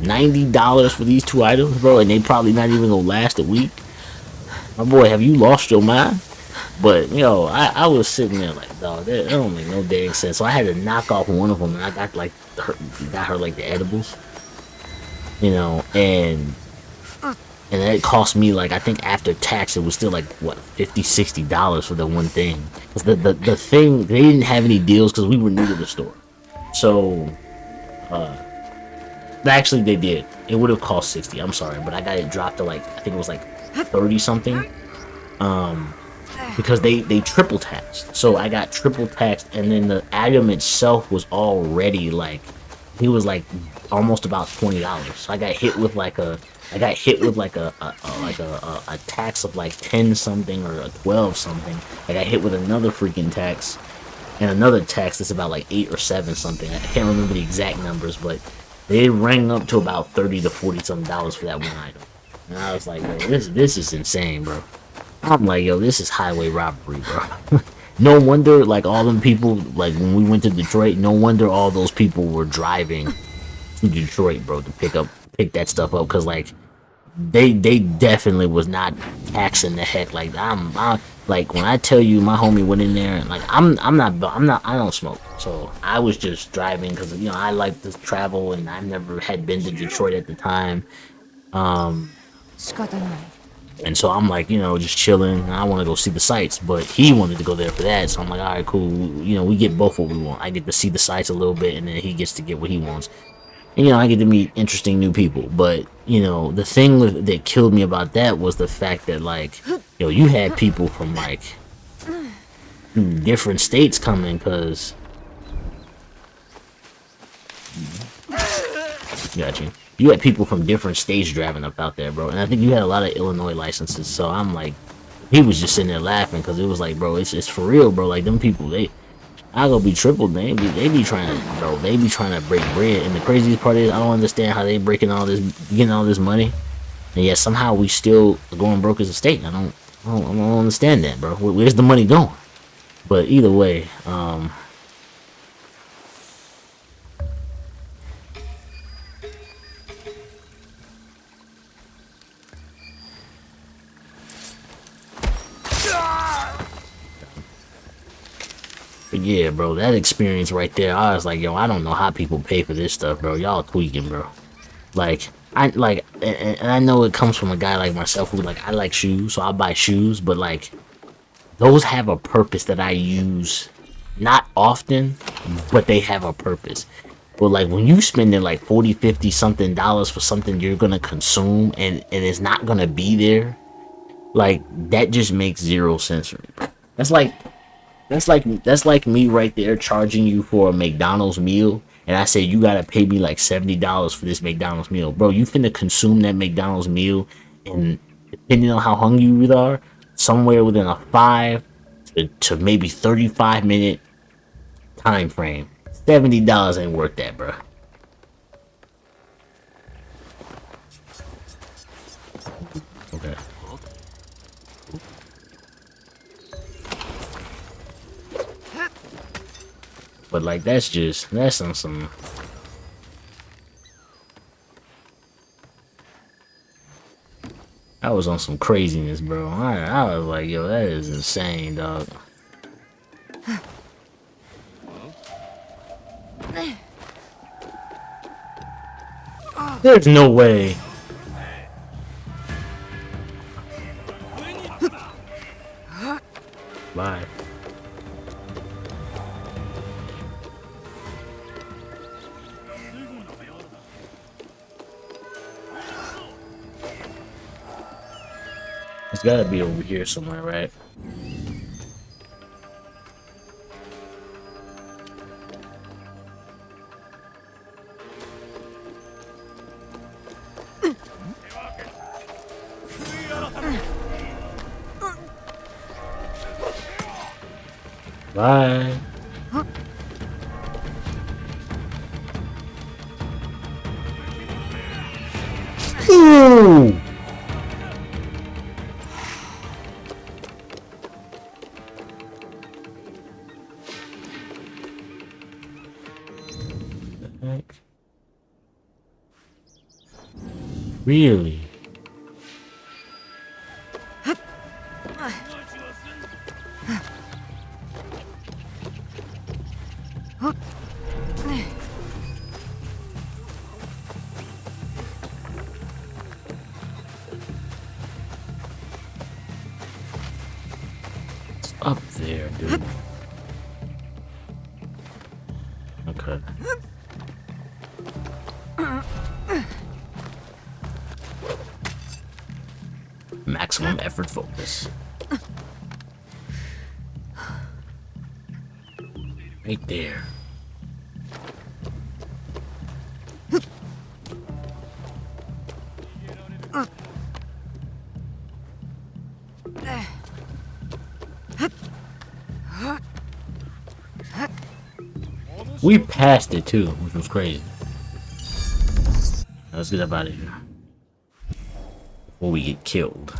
S1: $90 for these 2 items, bro, and they probably not even gonna last a week. My boy, have you lost your mind? But yo, I was sitting there like, dog, that don't make no dang sense. So I had to knock off one of them, and I got like got her like the edibles, you know, and it cost me like, I think after tax it was still like what, $50-$60 for the one thing. Cause the thing, they didn't have any deals because we were new to the store. So actually they did. It would have cost 60. I'm sorry, but I got it dropped to like, I think it was like 30 something. Because they triple taxed. So I got triple taxed, and then the item itself was already like, he was like almost about $20. So I got hit with like a tax of like 10 something or a 12 something. I got hit with another freaking tax, and another tax that's about like 8 or 7 something. I can't remember the exact numbers, but they rang up to about 30 to 40 something dollars for that one item. And I was like, yo, this is insane, bro. I'm like, yo, this is highway robbery, bro. No wonder, like, all them people, like, when we went to Detroit, no wonder all those people were driving to Detroit, bro, to pick that stuff up, because, like, they definitely was not taxing the heck. Like, I'm like, when I tell you my homie went in there, and, like, I don't smoke, so I was just driving, because, you know, I like to travel, and I never had been to Detroit at the time. And so I'm like, you know, just chilling. I want to go see the sights, but he wanted to go there for that. So I'm like, all right, cool. You know, we get both what we want. I get to see the sights a little bit, and then he gets to get what he wants. And, you know, I get to meet interesting new people. But, you know, the thing that killed me about that was the fact that, like, yo, you had people from, like, different states coming, because... Got you. You had people from different states driving up out there, bro. And I think you had a lot of Illinois licenses. So I'm like, he was just sitting there laughing, because it was like, bro, it's for real, bro. Like, them people, I go be tripled. They be trying to, bro. They be trying to break bread. And the craziest part is, I don't understand how they getting all this money, and yet somehow we still going broke as a state. I don't understand that, bro. Where's the money going? But either way, but yeah, bro, that experience right there, I was like, yo, I don't know how people pay for this stuff, bro. Y'all tweaking, bro. Like, and I know it comes from a guy like myself who, like, I like shoes, so I buy shoes, but, like, those have a purpose that I use not often, but they have a purpose. But, like, when you spending like 40, 50 something dollars for something you're gonna consume, and it's not gonna be there, like, that just makes zero sense for me, bro. That's like me right there charging you for a McDonald's meal, and I say you gotta pay me like $70 for this McDonald's meal. Bro, you finna consume that McDonald's meal, and depending on how hungry you are, somewhere within a 5 to maybe 35-minute time frame. $70 ain't worth that, bro. Okay. But, like, that's on some... I was on some craziness, bro. I was like, yo, that is insane, dog. There's no way. Bye. It's gotta be over here somewhere, right? Bye. Ooh. The heck? Really? It's up there, dude. Okay. Maximum effort focus. Right there. We passed it too, which was crazy. Let's get up out of here before we get killed.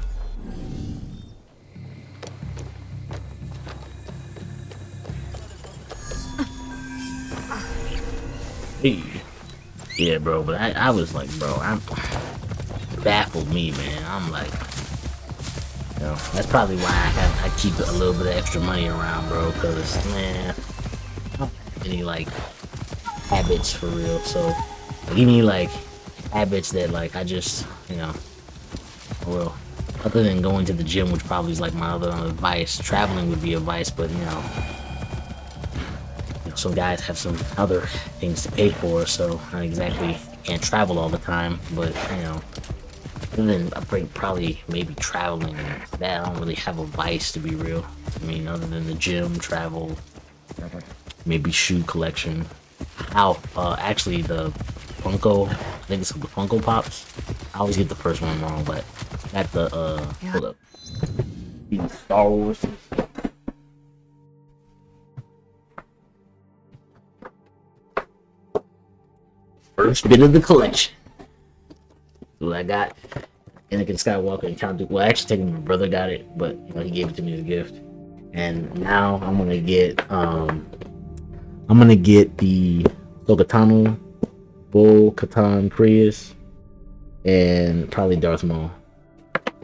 S1: Hey. Yeah, bro, but I was like, bro, I'm baffled me, man. I'm like, you know, that's probably why I keep a little bit of extra money around, bro, because, man, I don't have any, like, habits for real, so, like, any, like, habits that, like, I just, you know, well, other than going to the gym, which probably is, like, my other vice, traveling would be a vice, but, you know, some guys have some other things to pay for, so not exactly can't travel all the time, but, you know, other than probably maybe traveling and that, I don't really have a vice, to be real. I mean, other than the gym, travel, maybe shoe collection. Actually the Funko, I think it's the Funko Pops. I always get the first one wrong, but at the hold up, Star Wars. First bit of the collection. What I got, Anakin Skywalker and Count Dooku. Well, actually, technically my brother got it, but you know, he gave it to me as a gift. And now I'm gonna get the Sokatano, Bull Katan Prius, and probably Darth Maul.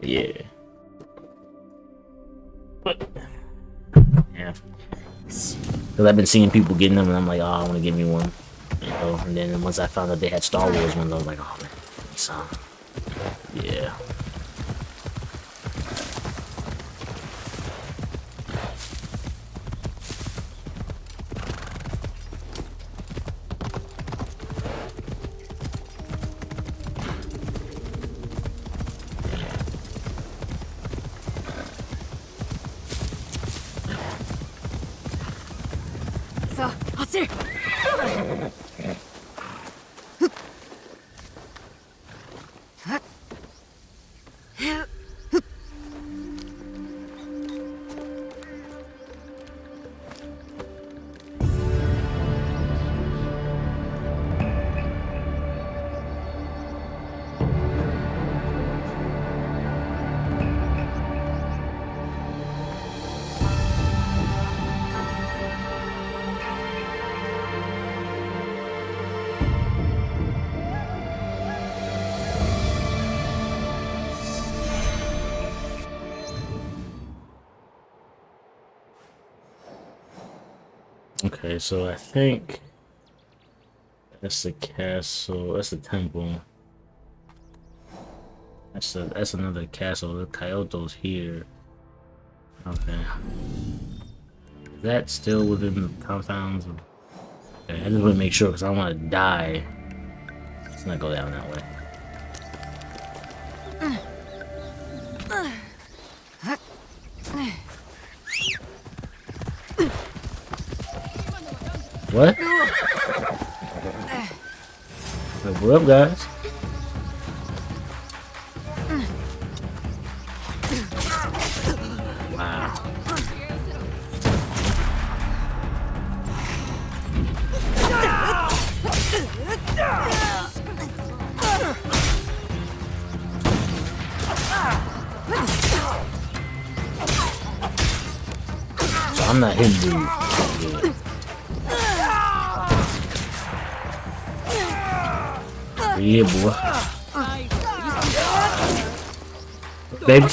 S1: Yeah. Yeah. Because I've been seeing people getting them, and I'm like, oh, I want to get me one. You know, and then once I found out they had Star Wars ones, I was like, oh man, so yeah.
S2: So, 走る
S1: Okay, so I think that's the castle. That's the temple. That's another castle. The Kyoto's here. Okay. Is that still within the confines of... Okay, I just want to make sure because I don't want to die. Let's not go down that way. What? Like, what up, guys? Wow. I'm not him, dude. Yeah, boy. Baby.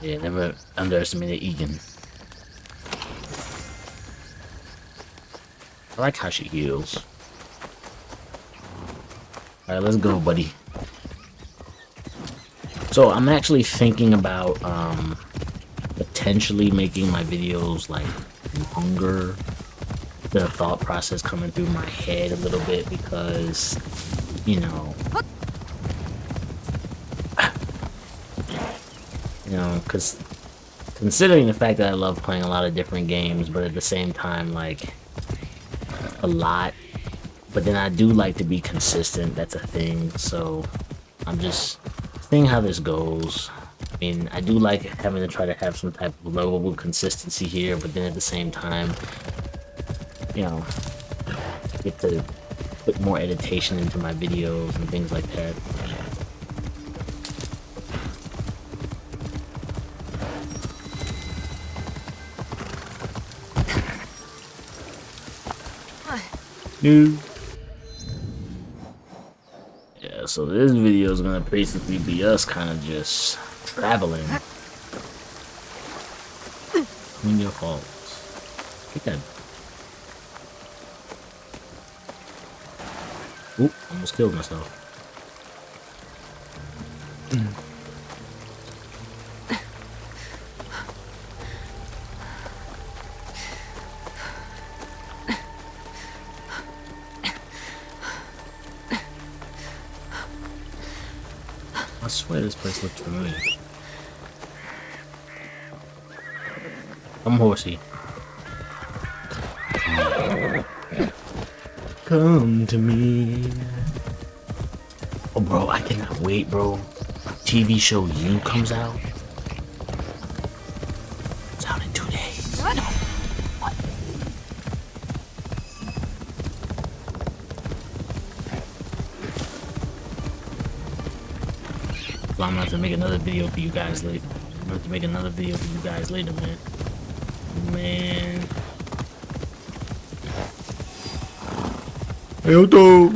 S1: Yeah, never underestimate Egan. I like how she heals. Alright, let's go, buddy. So I'm actually thinking about potentially making my videos like longer. The thought process coming through my head a little bit because, you know, because considering the fact that I love playing a lot of different games, but at the same time, like, a lot, but then I do like to be consistent. That's a thing. So I'm just seeing how this goes. I mean, I do like having to try to have some type of level of consistency here, but then at the same time, you know, get to put more editation into my videos and things like that. New. Yeah, so this video is gonna basically be us kind of just traveling. Clean your faults. Get that. Oop, almost killed myself. I swear this place looks familiar. I'm horsey. Come to me. Oh, bro, I cannot wait, bro. TV show You comes out. It's out in 2 days. No. What? So I'm gonna have to make another video for you guys later. I'm gonna have to make another video for you guys later, man. Man. Hey, Otto.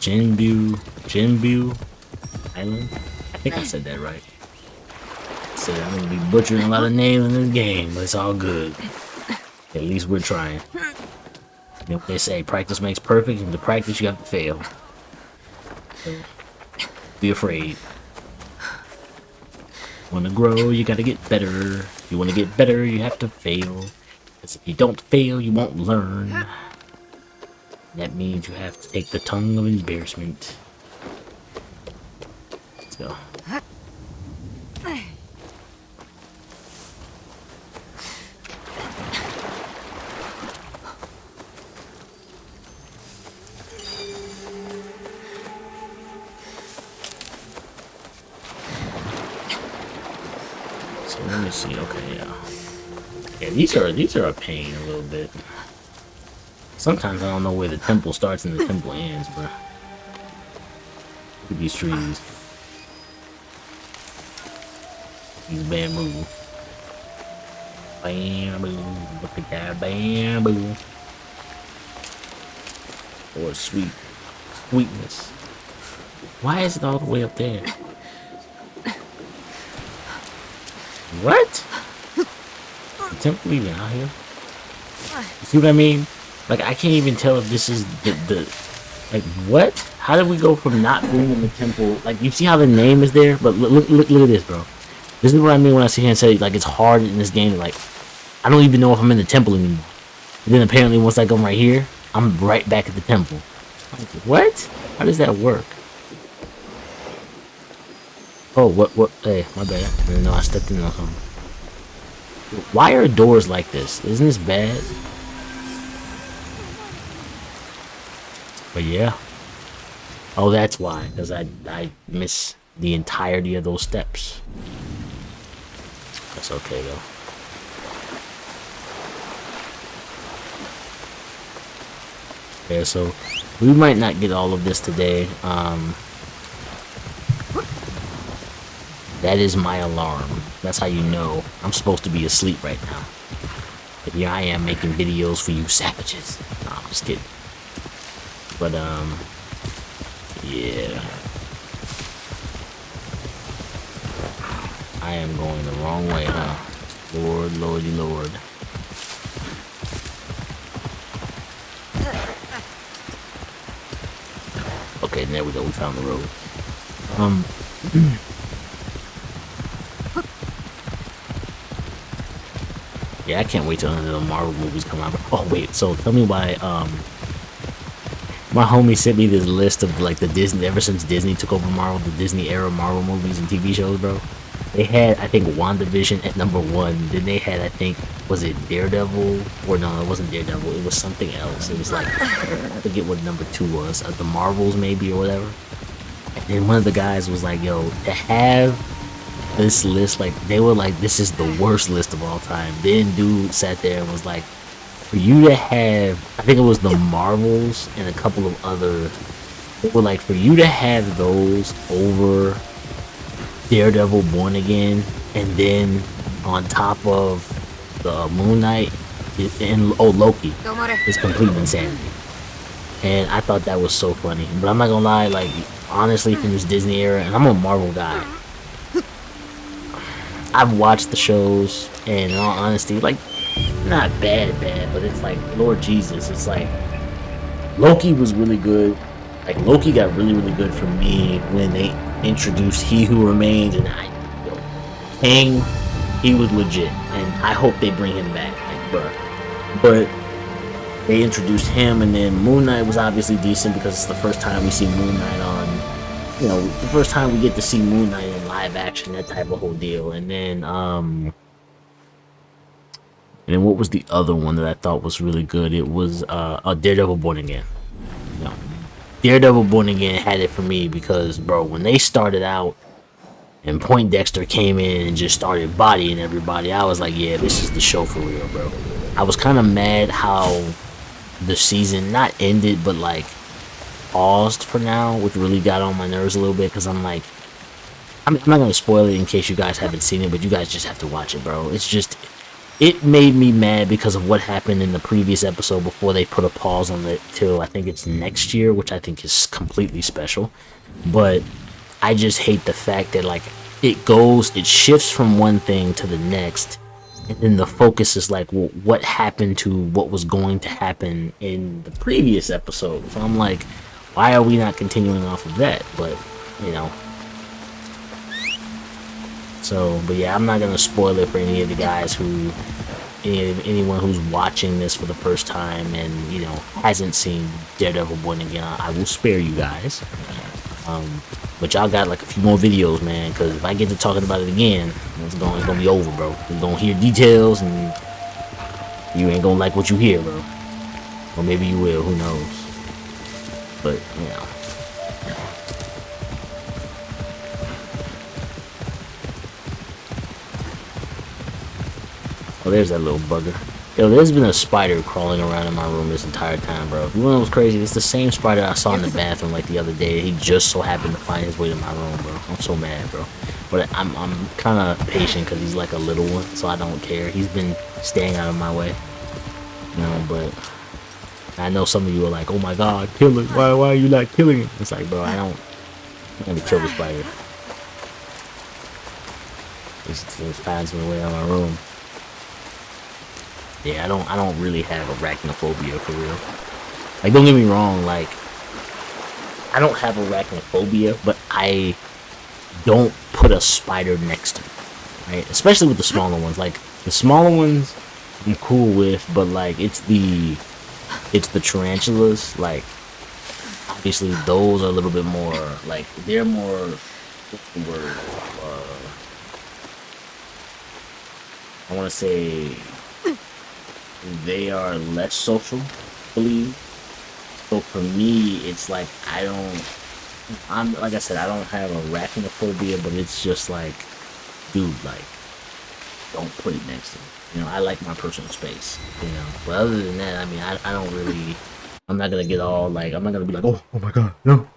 S1: Jinbu Island. I think I said that right. So I'm gonna be butchering a lot of names in this game, but it's all good. At least we're trying. You know, they say practice makes perfect, and to practice you have to fail. So, be afraid. Want to grow, you gotta get better. If you want to get better, you have to fail. Because if you don't fail, you won't learn. That means you have to take the tongue of embarrassment. Let's go. So let me see. Okay, yeah, these are a pain a little bit. Sometimes I don't know where the temple starts and the temple ends, bro. Look at these trees. These bamboo. Bamboo. Look at that bamboo. Or sweetness. Why is it all the way up there? What? The temple even out here? You see what I mean? Like, I can't even tell if this is the like, what? How did we go from not being in the temple? Like, you see how the name is there? But look at this, bro. This is what I mean when I sit here and say, like, it's hard in this game. Like, I don't even know if I'm in the temple anymore. And then apparently once I come right here, I'm right back at the temple. Like, what? How does that work? Oh, what? Hey, my bad. I didn't know I stepped in on something. Why are doors like this? Isn't this bad? But yeah. Oh, that's why. Because I miss the entirety of those steps. That's okay though. Yeah, so we might not get all of this today. That is my alarm. That's how you know I'm supposed to be asleep right now. But here I am making videos for you savages. No, I'm just kidding. But yeah. I am going the wrong way, huh? Lord, lordy, lord. Okay, there we go. We found the road. Yeah, I can't wait till the Marvel movies come out. Oh wait, so tell me why my homie sent me this list of like the Disney, ever since Disney took over Marvel, the Disney era Marvel movies and TV shows, bro. They had, I think, WandaVision at #1. Then they had, I think, was it Daredevil? Or no, it wasn't Daredevil. It was something else. It was like, I forget what #2 was. The Marvels, maybe, or whatever. And then one of the guys was like, yo, to have this list, like, they were like, this is the worst list of all time. Then dude sat there and was like, for you to have, I think it was the Marvels and a couple of other, they were like, for you to have those over Daredevil Born Again, and then on top of the Moon Knight and Loki, is complete insanity. And I thought that was so funny. But I'm not gonna lie, like, honestly, from this Disney era, and I'm a Marvel guy, I've watched the shows, and in all honesty, like, not bad, but it's like, Lord Jesus, it's like, Loki was really good. Like, Loki got really, really good for me when they introduced He Who Remains, and Kang, he was legit, and I hope they bring him back, like, bruh. But they introduced him, and then Moon Knight was obviously decent because it's the first time we see Moon Knight on, you know, the first time we get to see Moon Knight in live action, that type of whole deal. And then what was the other one that I thought was really good? It was Daredevil Born Again. No. Daredevil Born Again had it for me because, bro, when they started out and Poindexter came in and just started bodying everybody, I was like, yeah, this is the show for real, bro. I was kind of mad how the season not ended, but like paused for now, which really got on my nerves a little bit because I'm like, I'm not going to spoil it in case you guys haven't seen it, but you guys just have to watch it, bro. It's just, it made me mad because of what happened in the previous episode before they put a pause on it till I think it's next year, which I think is completely special. But I just hate the fact that, like, it shifts from one thing to the next, and then the focus is like, well, what happened to what was going to happen in the previous episode? So I'm like, why are we not continuing off of that? But, you know. So, but yeah, I'm not gonna spoil it for any of the guys anyone who's watching this for the first time and, you know, hasn't seen Daredevil Born Again. I will spare you guys. But y'all got like a few more videos, man, because if I get to talking about it again, it's gonna be over, bro. You're gonna hear details and you ain't gonna like what you hear, bro. Or maybe you will, who knows. But, you know. Oh, there's that little bugger. Yo, there's been a spider crawling around in my room this entire time, bro. You know what's crazy? It's the same spider I saw in the bathroom like the other day. He just so happened to find his way to my room, bro. I'm so mad, bro. But I'm kind of patient because he's like a little one, so I don't care. He's been staying out of my way. You know, but I know some of you are like, oh my god, kill it. Why are you not killing it? It's like, bro, I'm gonna kill the spider. It finds me way out of my room. Yeah, I don't really have arachnophobia for real. Like, don't get me wrong, like, I don't have arachnophobia, but I don't put a spider next to me, right? Especially with the smaller ones. Like, the smaller ones I'm cool with, but like, it's the tarantulas. Like, obviously those are a little bit more, like, they're more, what's the word? I want to say they are less social, I believe. So for me, it's like, like I said, I don't have arachnophobia, but it's just like, dude, like, don't put it next to me. You know, I like my personal space. You know, but other than that, I mean, I don't really. I'm not gonna get all like. I'm not gonna be like, oh my god, no.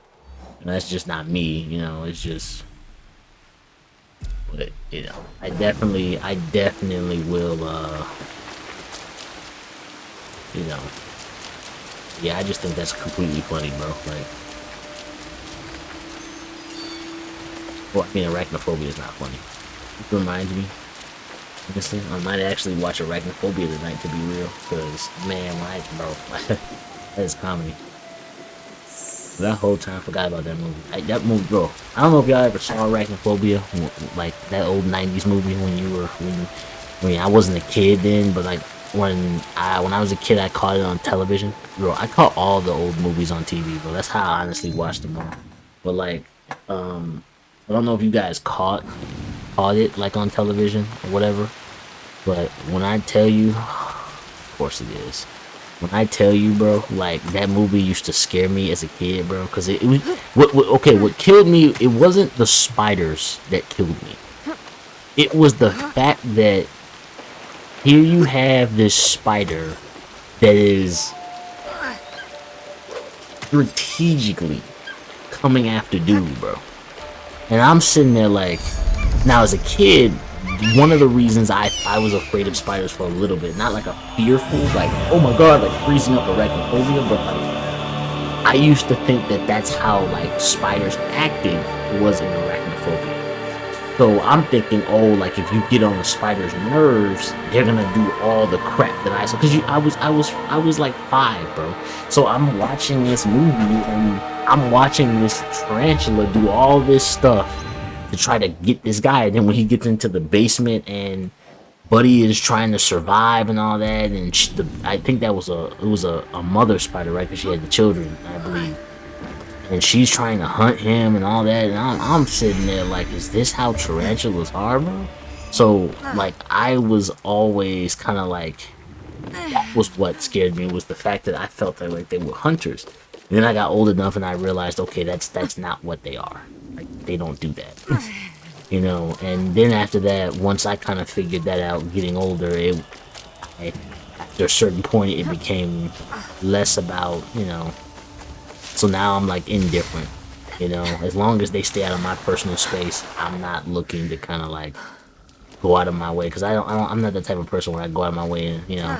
S1: And that's just not me. You know, it's just. But you know, I definitely will. You know, yeah, I just think that's completely funny, bro. Like, well, I mean, arachnophobia is not funny. It reminds me. Honestly, I might actually watch Arachnophobia tonight to be real, because man, bro, that is comedy. That whole time I forgot about that movie. That movie, bro. I don't know if y'all ever saw Arachnophobia, like that old '90s movie when I wasn't a kid then, but like when I was a kid, I caught it on television, bro. I caught all the old movies on TV, bro. That's how I honestly watched them all. But like, I don't know if you guys caught it like on television or whatever, but when I tell you, of course it is. When I tell you, bro, like that movie used to scare me as a kid, bro, because it was what killed me. It wasn't the spiders that killed me. It was the fact that here you have this spider that is strategically coming after dude, bro, and I'm sitting there like, now as a kid, one of the reasons I was afraid of spiders for a little bit, not like a fearful, like, oh my god, like freezing up arachnophobia, but like, I used to think that that's how like spiders acted was in arachnophobia. So I'm thinking, oh, like if you get on a spider's nerves, they're gonna do all the crap that I saw. Cause I was like 5, bro. So I'm watching this movie and I'm watching this tarantula do all this stuff to try to get this guy. And then when he gets into the basement and Buddy is trying to survive and all that, and I think that was a mother spider, right? Because she had the children, I believe. And she's trying to hunt him and all that, and I'm sitting there like, is this how tarantulas are, bro? So like, I was always kind of like, that was what scared me, was the fact that I felt that like they were hunters. And then I got old enough and I realized, okay, that's not what they are. Like, they don't do that. You know, and then after that, once I kind of figured that out, getting older, after a certain point, it became less about, you know. So now I'm like indifferent, you know. As long as they stay out of my personal space, I'm not looking to kind of like go out of my way, because I'm not the type of person where I go out of my way and, you know,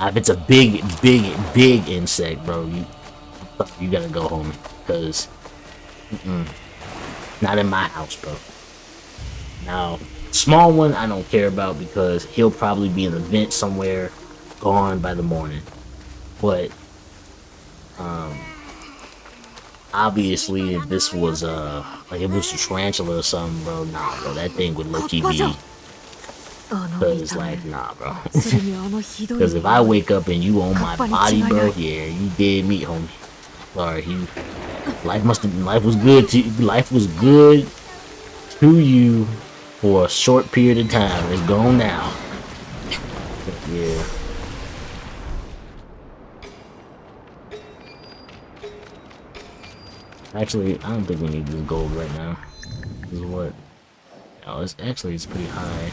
S1: if it's a big insect, bro, you gotta go home, because not in my house, bro. Now, small one I don't care about, because he'll probably be in a vent somewhere, gone by the morning. But obviously, if this was like if it was a tarantula or something, bro, nah, bro, that thing would low-key be. Cause like, nah, bro. Cause if I wake up and you on my body, bro, yeah, you dead meat, homie. Sorry, life was good to you for a short period of time. It's gone now. Yeah. Actually, I don't think we need this gold right now. This is what? Oh, it's pretty high.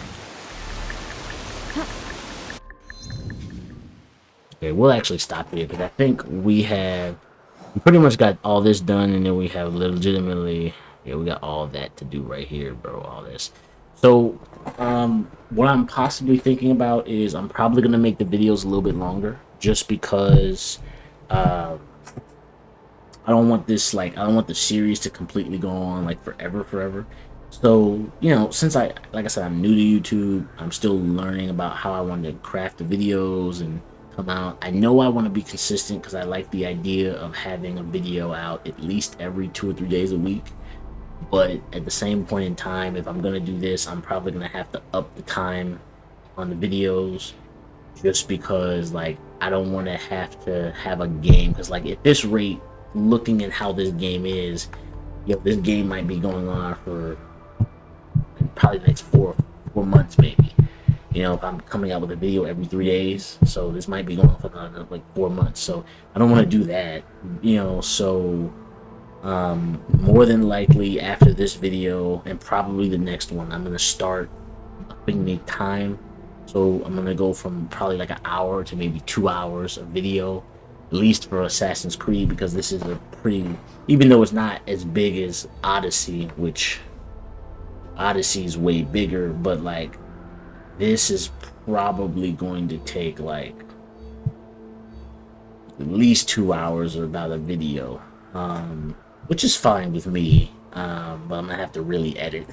S1: Okay, we'll actually stop here, because I think we pretty much got all this done, and then we have legitimately, yeah, we got all that to do right here, bro, all this. So, what I'm possibly thinking about is I'm probably going to make the videos a little bit longer, just because, I don't want the series to completely go on like forever. So, you know, since like I said, I'm new to YouTube, I'm still learning about how I want to craft the videos and come out. I know I want to be consistent, because I like the idea of having a video out at least every 2 or 3 days a week. But at the same point in time, if I'm gonna do this, I'm probably gonna have to up the time on the videos, just because like I don't want to have a game, because like at this rate, looking at how this game is, this game might be going on for probably the next four months, maybe. You know, if I'm coming out with a video every 3 days, so this might be going on for like 4 months. So I don't want to do that, you know. So more than likely after this video and probably the next one, I'm gonna start a bring me time. So I'm gonna go from probably like an hour to maybe 2 hours of video, at least for Assassin's Creed, because this is a pretty, even though it's not as big as Odyssey, which Odyssey is way bigger, but like this is probably going to take like at least 2 hours or about a video, which is fine with me, but I'm gonna have to really edit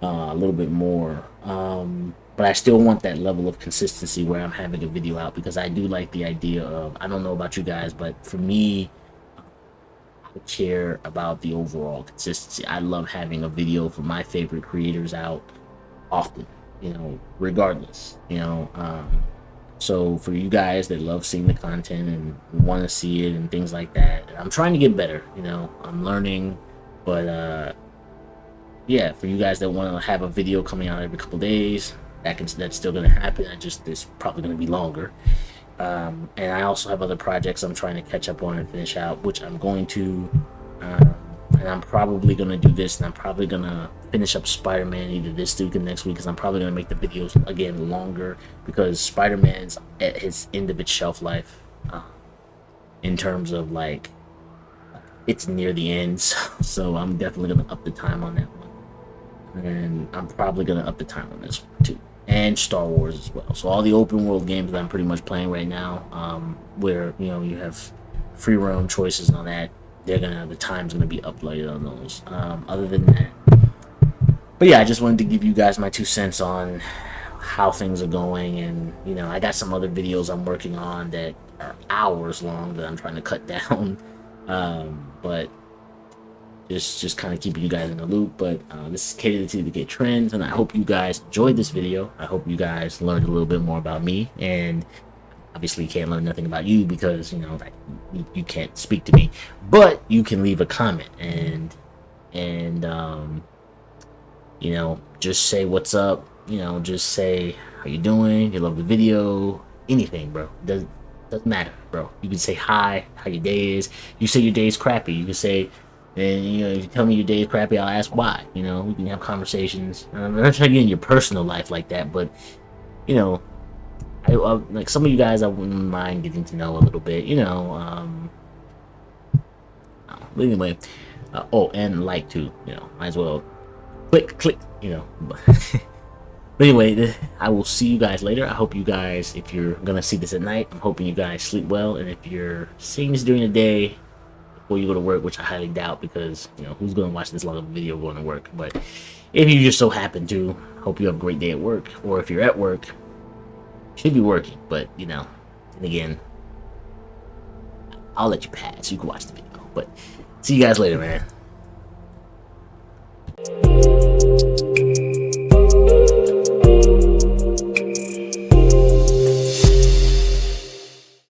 S1: a little bit more, but I still want that level of consistency where I'm having a video out, because I do like the idea of, I don't know about you guys, but for me, I care about the overall consistency. I love having a video for my favorite creators out often, you know, regardless, you know. So for you guys that love seeing the content and want to see it and things like that, I'm trying to get better, you know, I'm learning, but yeah, for you guys that want to have a video coming out every couple days, that's still going to happen. It's probably going to be longer. And I also have other projects I'm trying to catch up on and finish out, which I'm going to, and I'm probably going to do this, and I'm probably going to finish up Spider-Man either this week or next week, because I'm probably going to make the videos again longer, because Spider-Man's at his end of its shelf life, in terms of like, it's near the end, so I'm definitely going to up the time on that one, and I'm probably going to up the time on this one too, and Star Wars as well. So all the open world games that I'm pretty much playing right now, where, you know, you have free roam choices and all that, the time's gonna be uploaded on those. Other than that, but yeah, I just wanted to give you guys my 2 cents on how things are going, and you know, I got some other videos I'm working on that are hours long that I'm trying to cut down, but just kind of keeping you guys in the loop. But this is Ktrendzx, and I hope you guys enjoyed this video. I hope you guys learned a little bit more about me, and obviously you can't learn nothing about you, because you know, like, you can't speak to me, but you can leave a comment and you know, just say what's up, you know, just say how you doing, you love the video, anything, bro. Doesn't matter, bro. You can say hi, how your day is. You say your day is crappy, you can say, and you know, if you tell me your day is crappy, I'll ask why. You know, we can have conversations. I'm not trying to get in your personal life like that, but you know, I like some of you guys, I wouldn't mind getting to know a little bit, you know. But anyway, oh, and like too, you know, might as well click, you know. But anyway, I will see you guys later. I hope you guys, if you're gonna see this at night, I'm hoping you guys sleep well, and if you're seeing this during the day before you go to work, which I highly doubt, because you know, who's gonna watch this long of a video going to work? But if you just so happen to, hope you have a great day at work, or if you're at work, should be working, but you know, and again, I'll let you pass. You can watch the video, but see you guys later, man.